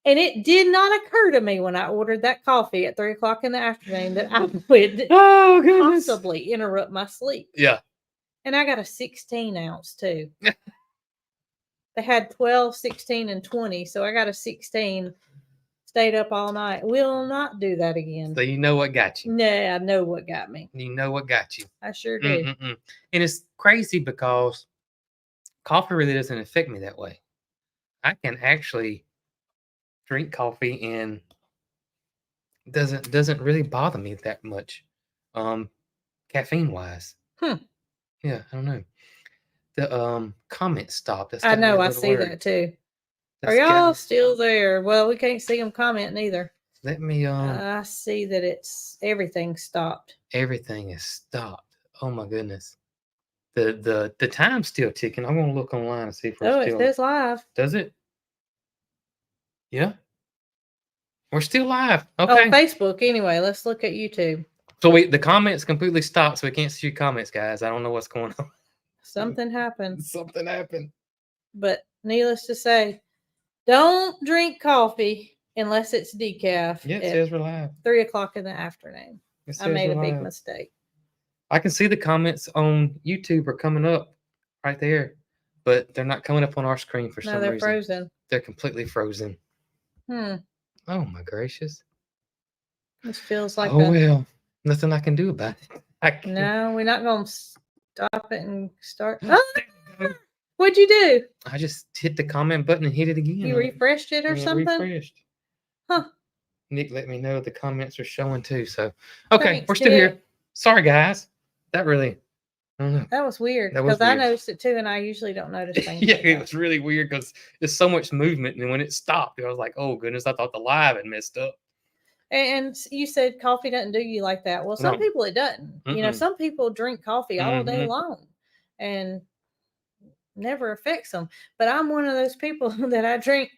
And it did not occur to me when I ordered that coffee at 3:00 in the afternoon that I would possibly interrupt my sleep. Yeah. And I got a 16 ounce too. They had 12, 16, and 20. So I got a 16. Stayed up all night. Will not do that again. So you know what got you. Nah, I know what got me. You know what got you. I sure do. And it's crazy because coffee really doesn't affect me that way. I can actually drink coffee and doesn't really bother me that much, caffeine wise. Yeah, I don't know. The comment stopped. I know. I see that too. Are y'all still there? Well, we can't see them commenting either. Let me. I see that everything stopped. Everything is stopped. Oh my goodness. The time's still ticking. I'm gonna look online and see if we're Oh, it still. says live. Does it? Yeah, we're still live. On Okay. Facebook, anyway. Let's look at YouTube. So the comments completely stopped, so we can't see your comments, guys. I don't know what's going on. Something happened. Something happened. But needless to say, don't drink coffee unless it's decaf Yeah, it at says we're live. 3:00 in the afternoon. It I says made a we're big live. mistake. I can see the comments on YouTube are coming up right there, but they're not coming up on our screen for No, some they're reason. frozen. They're completely frozen. Hmm. Oh my gracious. This feels like Oh well, nothing I can do about it. No, we're not going to stop it and start. Oh, what'd you do? I just hit the comment button and hit it again. You refreshed it or something? Refreshed. Huh. Nick let me know the comments are showing too. So okay, Thanks, we're still Nick. here. Sorry guys. That really, I don't know. That was weird That was because I weird. noticed it too, and I usually don't notice things. Yeah, like it that. was really weird because there's so much movement, and when it stopped, I was like, "Oh goodness!" I thought the live had messed up. And you said coffee doesn't do you like that. Well, some No. people it doesn't. You know, Mm-mm. some people drink coffee all day Mhm. long, and never affects them. But I'm one of those people that I drink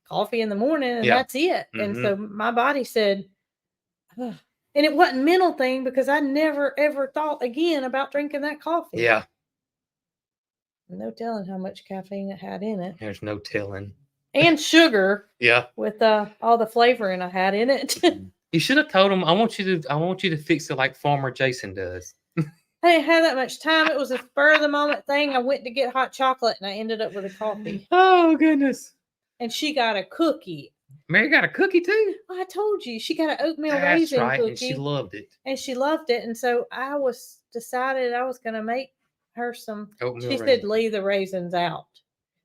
coffee in the morning, and Yeah. that's it. And Mhm. so my body said, "Ugh." And it wasn't a mental thing because I never ever thought again about drinking that coffee. Yeah, No telling how much caffeine it had in it. there's no telling. And sugar Yeah, with all the flavoring I had in it. you should have told him. I want you to fix it like Farmer Jason does. I didn't have that much time. It was a spur of the moment thing. I went to get hot chocolate and I ended up with a coffee. Oh goodness! And she got a cookie. Mary got a cookie too. Well, I told you she got an oatmeal That's raisin right, cookie, and she loved it. and she loved it. And so I was decided I was going to make her some. Oatmeal She raisin. said leave the raisins out.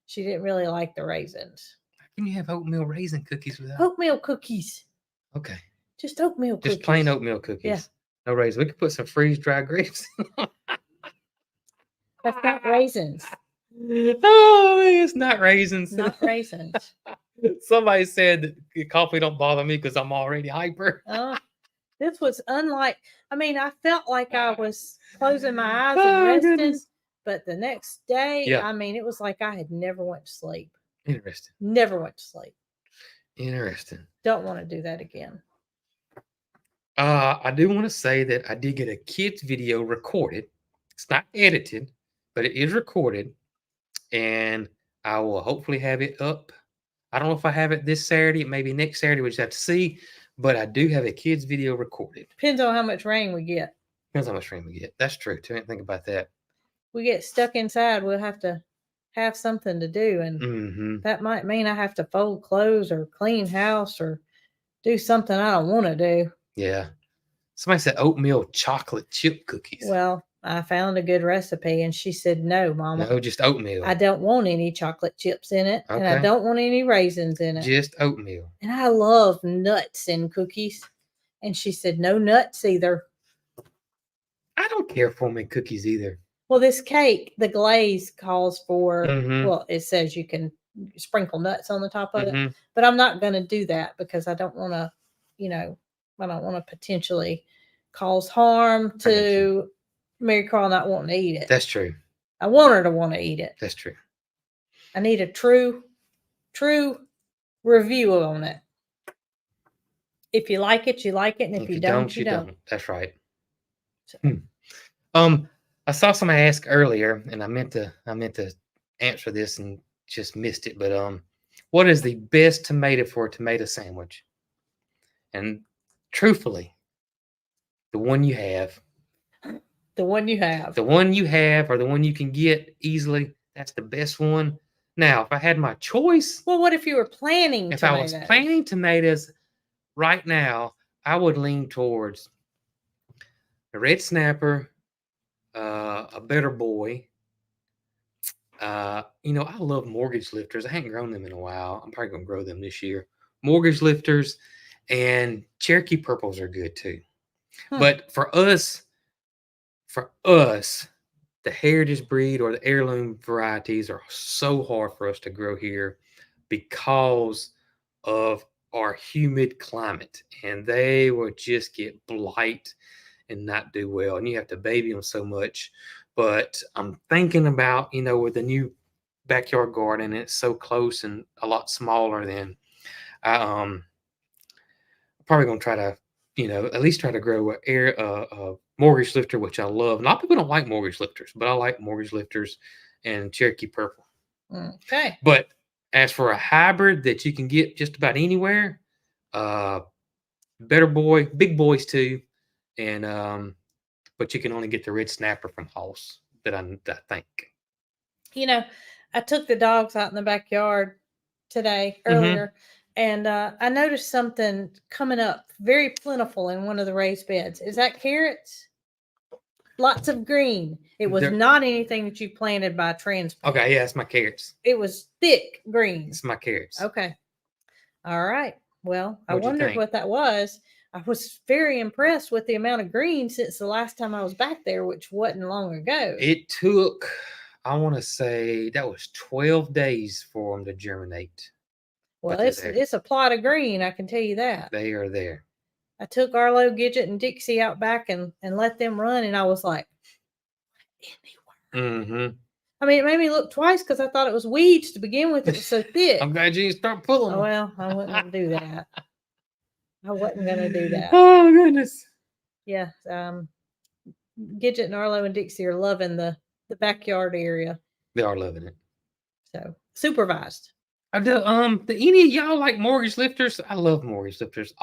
She didn't really like the raisins. How can you have oatmeal raisin cookies without? Oatmeal cookies. Okay. Just oatmeal cookies. Just plain oatmeal cookies. Yeah. No raisins. We could put some freeze dried grapes. That's not raisins. Oh, it's not raisins. Not raisins. Somebody said that coffee don't bother me because I'm already hyper. This was unlike. I mean, I felt like I was closing my eyes and resting, goodness. but the next day, Yeah. I mean, it was like I had never went to sleep. Interesting. Never went to sleep. Interesting. Don't want to do that again. I do want to say that I did get a kids video recorded. It's not edited, but it is recorded, and I will hopefully have it up. I don't know if I have it this Saturday, maybe next Saturday. We just have to see. But I do have a kids video recorded. Depends on how much rain we get. Depends how much rain we get. That's true too. I didn't think about that. We get stuck inside. We'll have to have something to do, and that might mean I have to fold clothes or clean house or do something I don't want to do. Yeah. Somebody said oatmeal chocolate chip cookies. Well, I found a good recipe, and she said, "No, Mama. No, just oatmeal. I don't want any chocolate chips in it, and I Okay. don't want any raisins in it. Just oatmeal. And I love nuts in cookies." And she said, "No nuts either." I don't care for them in cookies either. Well, this cake, the glaze calls for, Mhm. well, it says you can sprinkle nuts on the top of it, Mhm. but I'm not going to do that because I don't want to, I don't want to potentially cause harm to Mary Carl not wanting to eat it. That's true. I want her to want to eat it. That's true. I need a true review on it. If you like it, you like it, and if you don't, you don't. That's right. So. I saw somebody ask earlier, and I meant to answer this and just missed it. But what is the best tomato for a tomato sandwich? And truthfully, the one you have. The one you have. The one you have, or the one you can get easily. That's the best one. Now, if I had my choice, well, what if you were planning? If tomatoes? I was planning tomatoes right now, I would lean towards a red snapper, a better boy. I love mortgage lifters. I haven't grown them in a while. I'm probably gonna grow them this year. Mortgage lifters and Cherokee purples are good too. But for us, the heritage breed or the heirloom varieties are so hard for us to grow here because of our humid climate, and they will just get blight and not do well, and you have to baby them so much. But I'm thinking about, with the new backyard garden, it's so close and a lot smaller than I probably gonna try to, at least try to grow a mortgage lifter, which I love. A lot of people don't like mortgage lifters, but I like mortgage lifters and Cherokee Purple. Okay. But as for a hybrid that you can get just about anywhere, uh, Better Boy, big boys too, and but you can only get the red snapper from Hoss. That I think. I took the dogs out in the backyard today earlier, and I noticed something coming up very plentiful in one of the raised beds. Is that carrots? Lots of green. It was not anything that you planted by transplant. Okay, yeah, it's my carrots. It was thick green. It's my carrots. Okay. All right. Well, I wondered what that was. I was very impressed with the amount of green since the last time I was back there, which wasn't long ago. It took, I want to say, that was 12 days for them to germinate. Well, it's a plot of green, I can tell you that. They are there. I took Arlo, Gidget, and Dixie out back and let them run, and I was like, mm-hmm. I mean, it made me look twice because I thought it was weeds to begin with. It was so thick. I'm glad you didn't start pulling. Oh, well, I wasn't going to do that. I wasn't going to do that. Oh, goodness. Yeah. Gidget and Arlo and Dixie are loving the backyard area. They are loving it. So, supervised. Do any of y'all like mortgage lifters? I love mortgage lifters.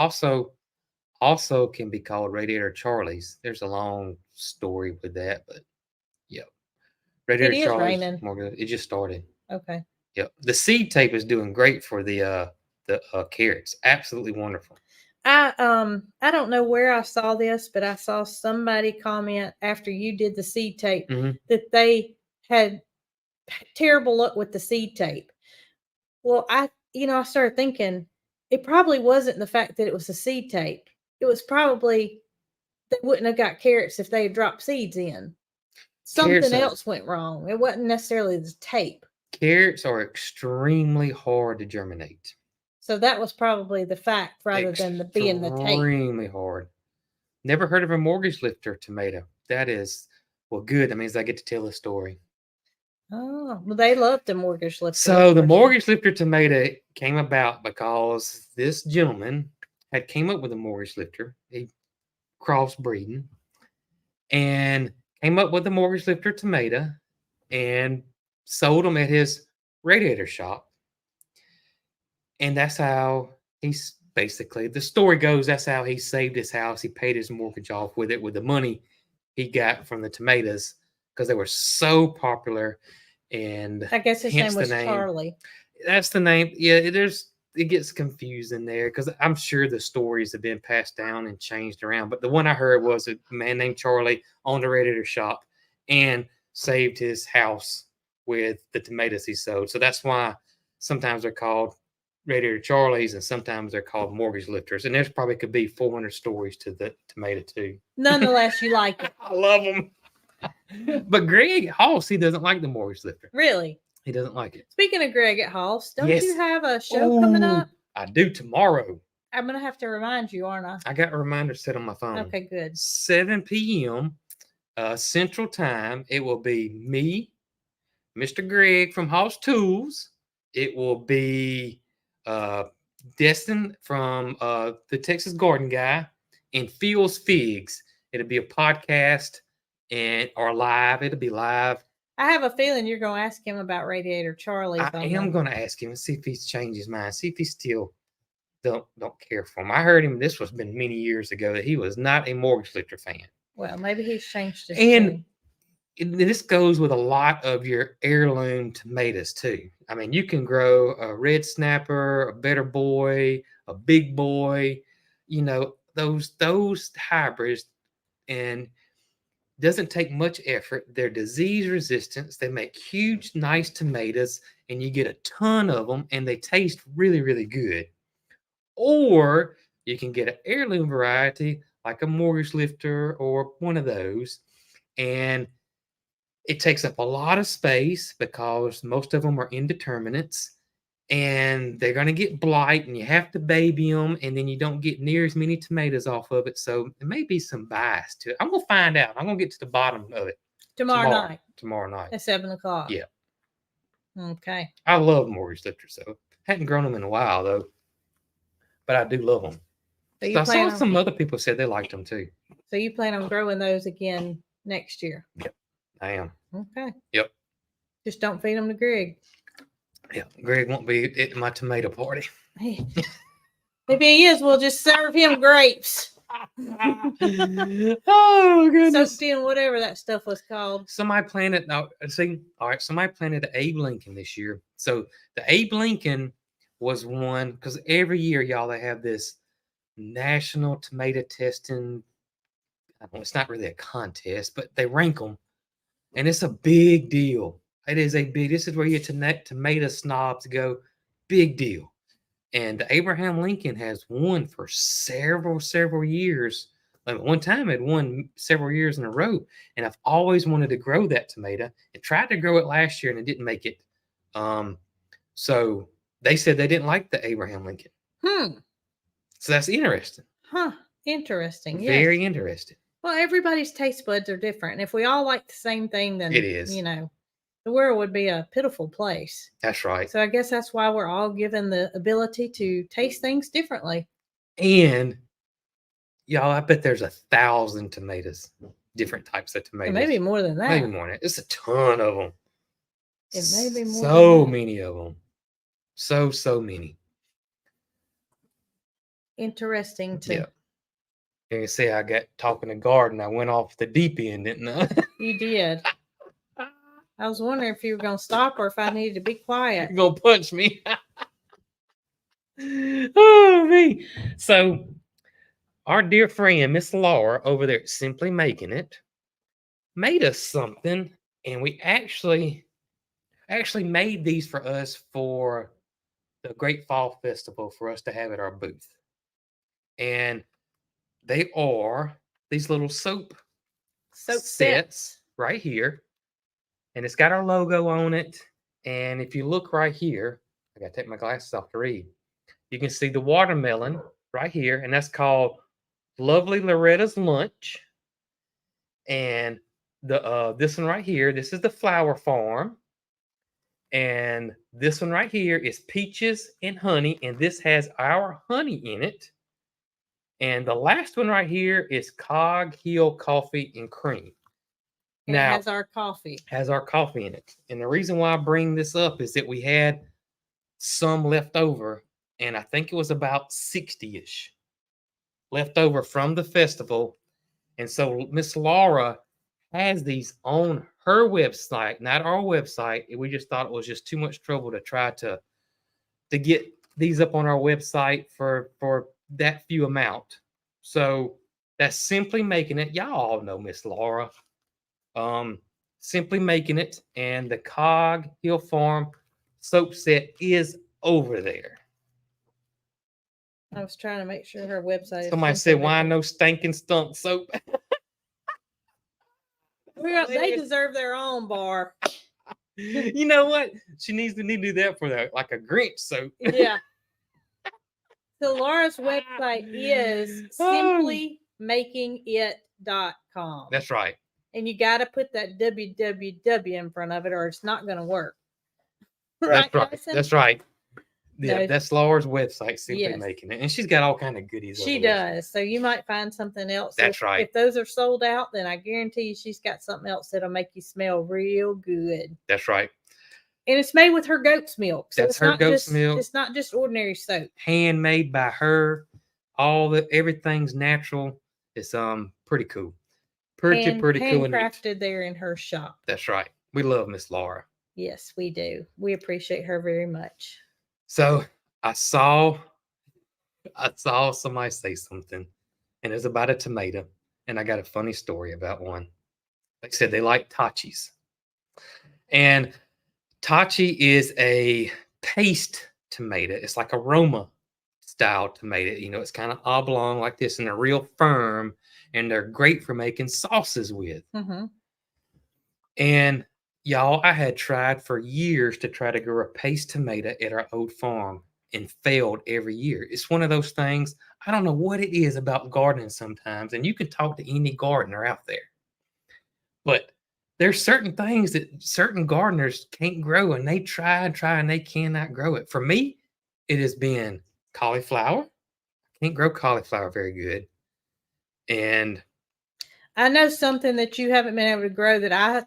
Also can be called Radiator Charlies. There's a long story with that, but yeah. Radiator Charlies. Raining. It just started. Okay. Yep. The seed tape is doing great for the carrots. Absolutely wonderful. I don't know where I saw this, but I saw somebody comment after you did the seed tape that they had terrible luck with the seed tape. Well, I started thinking it probably wasn't the fact that it was a seed tape. It was probably they wouldn't have got carrots if they had dropped seeds in. Something else went wrong. It wasn't necessarily the tape. Carrots are extremely hard to germinate. So that was probably the fact rather than being the tape. Extremely hard. Never heard of a mortgage lifter tomato. That is, well, good. That means I get to tell a story. Oh, well, they love the mortgage lifter. So the mortgage lifter tomato came about because this gentleman had came up with a mortgage lifter. He crossbreeding and came up with a mortgage lifter tomato and sold them at his radiator shop. And that's how he's basically, the story goes, that's how he saved his house. He paid his mortgage off with it, with the money he got from the tomatoes, because they were so popular. And I guess his name was Charlie. That's the name. Yeah, it gets confusing there because I'm sure the stories have been passed down and changed around. But the one I heard was a man named Charlie owned a radiator shop and saved his house with the tomatoes he sold. So that's why sometimes they're called Radiator Charlies and sometimes they're called mortgage lifters. And there's probably could be 400 stories to the tomato too. Nonetheless, you like it. I love them. But Greg Hoss, he doesn't like the mortgage lifter. Really? He doesn't like it. Speaking of Greg at Hoss, don't you have a show coming up? I do tomorrow. I'm going to have to remind you, aren't I? I got a reminder set on my phone. Okay, good. 7 p.m. Central Time. It will be me, Mr. Greg from Hoss Tools. It will be Destin from the Texas Garden Guy and Feels Figs. It'll be a podcast or live. It'll be live. I have a feeling you're going to ask him about Radiator Charlie. I am going to ask him and see if he's changed his mind. See if he still don't care for him. I heard him. This was been many years ago that he was not a mortgage lifter fan. Well, maybe he's changed his tune. This goes with a lot of your heirloom tomatoes too. I mean, you can grow a red snapper, a better boy, a big boy. You know, those hybrids, and doesn't take much effort. They're disease resistant. They make huge, nice tomatoes, and you get a ton of them, and they taste really, really good. Or you can get an heirloom variety like a mortgage lifter or one of those, and it takes up a lot of space because most of them are indeterminates, and they're going to get blight, and you have to baby them, and then you don't get near as many tomatoes off of it. So there may be some bias to it. I'm going to find out. I'm going to get to the bottom of it. Tomorrow night Tomorrow night. at 7:00. Yeah. Okay. I love mortgage lifters, so hadn't grown them in a while though, but I do love them. So So I saw some other people said they liked them too. So you plan on growing those again next year? Yep, I am. Okay. Yep. Just don't feed them to Greg. Yeah, Greg won't be at my tomato party. Maybe he is. We'll just serve him grapes. Oh goodness! Soaked in whatever that stuff was called. Somebody planted. Now, see, all right. Somebody planted the Abe Lincoln this year. So the Abe Lincoln was one because every year, y'all, they have this national tomato testing. It's not really a contest, but they rank them, and it's a big deal. It is a big. This is where your tomato snobs go. Big deal. And the Abraham Lincoln has won for several years. Like one time it won several years in a row. And I've always wanted to grow that tomato and tried to grow it last year and it didn't make it. So they said they didn't like the Abraham Lincoln. So that's interesting. Huh. Interesting. Yes. Very interesting. Well, everybody's taste buds are different. And if we all like the same thing, then it is. The world would be a pitiful place. That's right. So I guess that's why we're all given the ability to taste things differently. And y'all, I bet there's 1,000 tomatoes, different types of tomatoes. Maybe more than that. Maybe more than that. It's a ton of them. It may be more. So many of them. So many. Interesting too. Yeah. You can see I got talking to garden. I went off the deep end, didn't I? You did. I was wondering if you were going to stop or if I needed to be quiet. You're going to punch me. Oh, me. So, our dear friend, Miss Laura, over there at Simply Making It, made us something. And we actually made these for us for the Great Fall Festival for us to have at our booth. And they are these little soap sets right here. And it's got our logo on it. And if you look right here, I got to take my glasses off to read. You can see the watermelon right here. And that's called Lovely Loretta's Lunch. And this one right here, this is the Flower Farm. And this one right here is Peaches and Honey. And this has our honey in it. And the last one right here is Cog Hill Coffee and Cream. Now, it has our coffee. Has our coffee in it. And the reason why I bring this up is that we had some left over, and I think it was about 60-ish left over from the festival. And so Miss Laura has these on her website, not our website. We just thought it was just too much trouble to try to get these up on our website for that few amount. So that's Simply Making It. Y'all all know Miss Laura. Simply Making It, and the Cog Hill Farm soap set is over there. I was trying to make sure her website. Somebody said, "Why no stinking stump soap?" They deserve their own bar. You know what? She needs to do that for that, like a Grinch soap. Yeah. So Laura's website is simplymakingit.com. That's right. And you got to put that www in front of it or it's not going to work. That's right. Madison? That's right. Yeah, no. That's Laura's website, Simply Making It. And she's got all kind of goodies. She does. So you might find something else. That's right. If those are sold out, then I guarantee you she's got something else that'll make you smell real good. That's right. And it's made with her goat's milk. So that's her goat's milk. It's not just ordinary soap. Handmade by her. Everything's natural. It's pretty cool. Pretty cool. Handcrafted there in her shop. That's right. We love Miss Laura. Yes, we do. We appreciate her very much. So I saw somebody say something, and it's about a tomato, and I got a funny story about one. They said they like Tachis, and Tachi is a paste tomato. It's like a Roma style tomato. It's kind of oblong like this, and they're real firm, and they're great for making sauces with. Mm-hmm. And y'all, I had tried for years to try to grow a paste tomato at our old farm and failed every year. It's one of those things, I don't know what it is about gardening sometimes, and you can talk to any gardener out there. But there's certain things that certain gardeners can't grow, and they try and try and they cannot grow it. For me, it has been cauliflower. Can't grow cauliflower very good. And I know something that you haven't been able to grow that I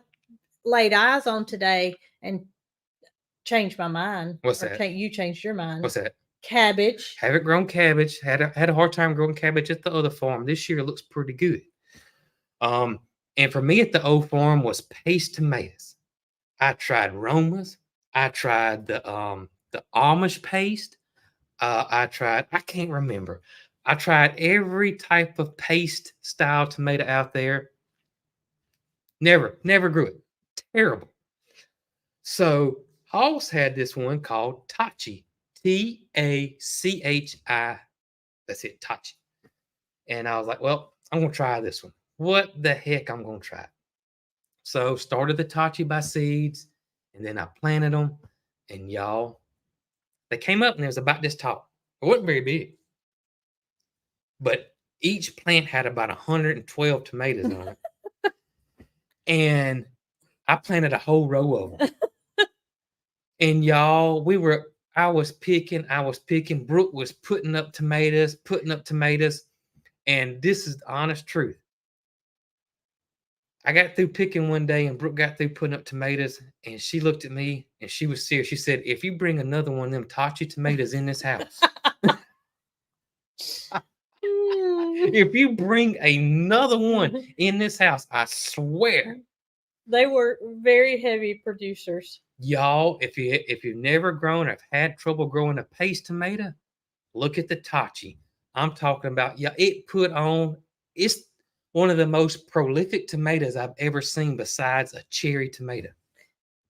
laid eyes on today and changed my mind. what's that? You changed your mind. What's that? Cabbage. Haven't grown cabbage. Had a hard time growing cabbage at the other farm. This year it looks pretty good. And for me at the old farm was paste tomatoes. I tried Romas. I tried the Amish paste. I can't remember. I tried every type of paste style tomato out there. Never grew it. Terrible. So Hoss had this one called Tachi. Tachi. That's it, Tachi. And I was like, well, I'm going to try this one. What the heck I'm going to try? So started the Tachi by seeds, and then I planted them. And y'all, they came up and it was about this tall. It wasn't very big. But each plant had about 112 tomatoes on it. And I planted a whole row of them. And y'all, I was picking. Brooke was putting up tomatoes. And this is the honest truth. I got through picking one day, and Brooke got through putting up tomatoes, and she looked at me, and she was serious. She said, if you bring another one of them Tachi tomatoes in this house, if you bring another one in this house, I swear. They were very heavy producers. Y'all, if you've never grown or have had trouble growing a paste tomato, look at the Tachi. I'm talking about, it's one of the most prolific tomatoes I've ever seen besides a cherry tomato.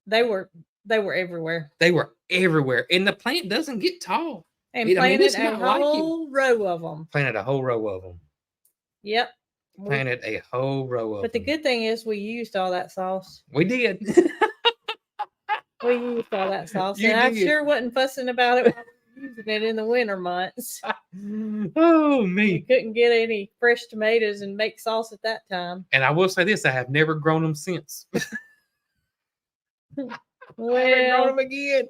They were everywhere. They were everywhere. And the plant doesn't get tall. And planted a whole row of them. Planted a whole row of them. Yep. Planted a whole row of them. But the good thing is we used all that sauce. We did. We used all that sauce. And I sure wasn't fussing about it when I was using it in the winter months. Oh, me. You couldn't get any fresh tomatoes and make sauce at that time. And I will say this, I have never grown them since. Well, I haven't grown them again.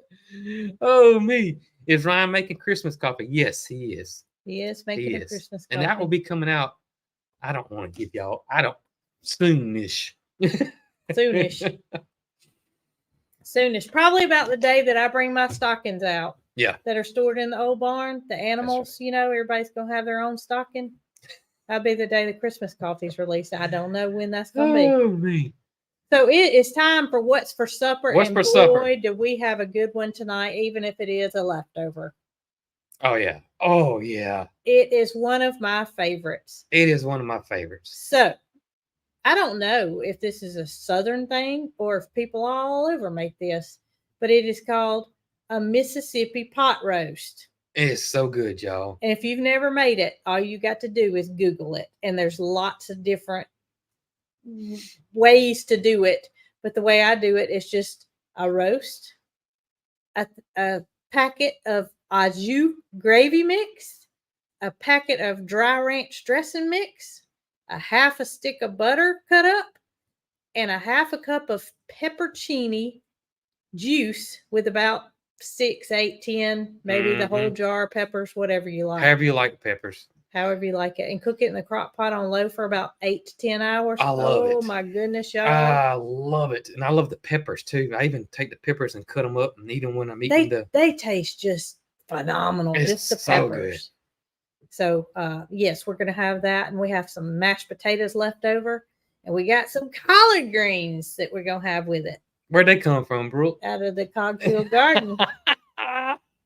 Oh, me. Is Ryan making Christmas coffee? Yes, he is. Yes, making a Christmas coffee. And that will be coming out. I don't want to give y'all. Soonish. Soonish. Probably about the day that I bring my stockings out. Yeah. That are stored in the old barn. The animals, right. Everybody's going to have their own stocking. That'll be the day the Christmas coffee's released. I don't know when that's going to be. Oh, me. So it is time for What's for Supper. Boy, do we have a good one tonight, even if it is a leftover. Oh, yeah. Oh, yeah. It is one of my favorites. It is one of my favorites. So, I don't know if this is a Southern thing or if people all over make this, but it is called a Mississippi pot roast. It is so good, y'all. And if you've never made it, all you got to do is Google it. And there's lots of different ways to do it. But the way I do it is just a roast, a packet of au jus gravy mix, a packet of dry ranch dressing mix, a half a stick of butter cut up, and a half a cup of peppercini juice with about 6, 8, 10, maybe the whole jar of peppers, whatever you like. However you like peppers. However you like it. And cook it in the crock pot on low for about 8 to 10 hours. I love it. Oh, my goodness, y'all. I love it. And I love the peppers, too. I even take the peppers and cut them up and eat them when I'm eating They taste just phenomenal. It's just the so peppers. Good. So, yes, we're going to have that. And we have some mashed potatoes left over. And we got some collard greens that we're going to have with it. Where'd they come from, Brooke? Out of the Cogfield Garden.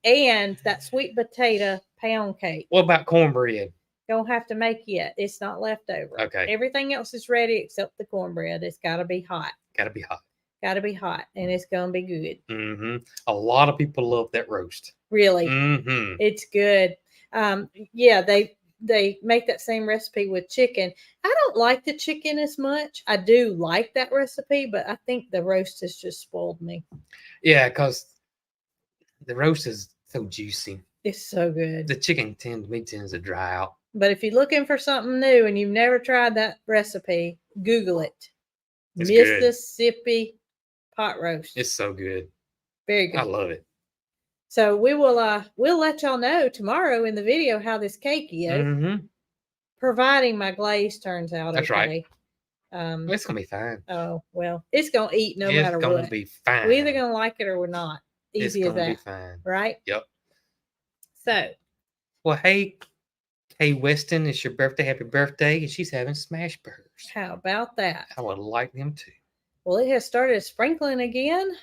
And that sweet potato pound cake. What about cornbread? Don't have to make yet. It's not left over. Okay. Everything else is ready except the cornbread. It's got to be hot. Got to be hot. Got to be hot. And it's going to be good. Mm-hmm. A lot of people love that roast. Really? Mm-hmm. It's good. Yeah, they make that same recipe with chicken. I don't like the chicken as much. I do like that recipe, but I think the roast has just spoiled me. Yeah, because the roast is so juicy. It's so good. The chicken tends to dry out. But if you're looking for something new and you've never tried that recipe, Google it. It's good. Mississippi pot roast. It's so good. Very good. I love it. So we'll let y'all know tomorrow in the video how this cake is, providing my glaze turns out That's okay. Right. It's gonna be fine. Oh well, it's gonna eat no matter what. It's gonna be fine. We're either gonna like it or we're not. Easy as that. It's gonna be fine. Right? Yep. So. Well, hey, Kay Weston, it's your birthday. Happy birthday! And she's having smash burgers. How about that? I would like them too. Well, it has started sprinkling again.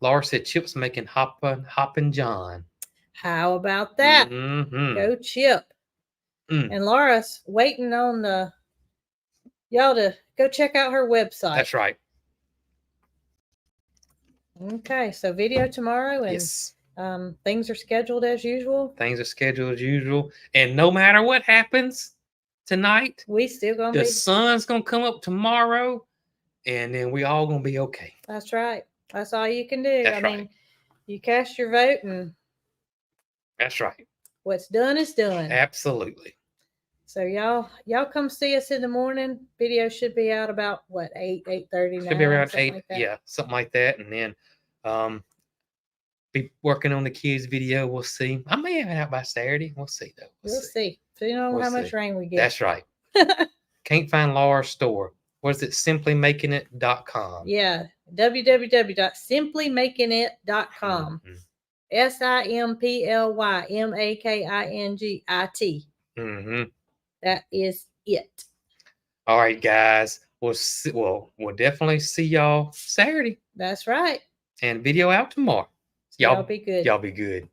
Laura said Chip's making Hoppin' John. How about that? Go Chip. And Laura's waiting on y'all to go check out her website. That's right. Okay, so video tomorrow, and yes. Things are scheduled as usual. Things are scheduled as usual, and no matter what happens tonight, we still gonna the sun's gonna come up tomorrow, and then we all gonna be okay. That's right. That's all you can do. That's I right. mean, you cast your vote, and that's right. What's done is done. Absolutely. So y'all come see us in the morning. Video should be out about what 8:30. Should be around 8. Like yeah, something like that. And then be working on the kids' video. We'll see. I may have it out by Saturday. We'll see though. We'll see. So you know how much rain we get. That's right. Can't find Laura's store. What is it? SimplyMakingIt.com. Yeah. www.simplymakingit.com. SimplyMakingit. That is it. All right, guys. We'll definitely see y'all Saturday. That's right. And video out tomorrow. Y'all be good. Y'all be good.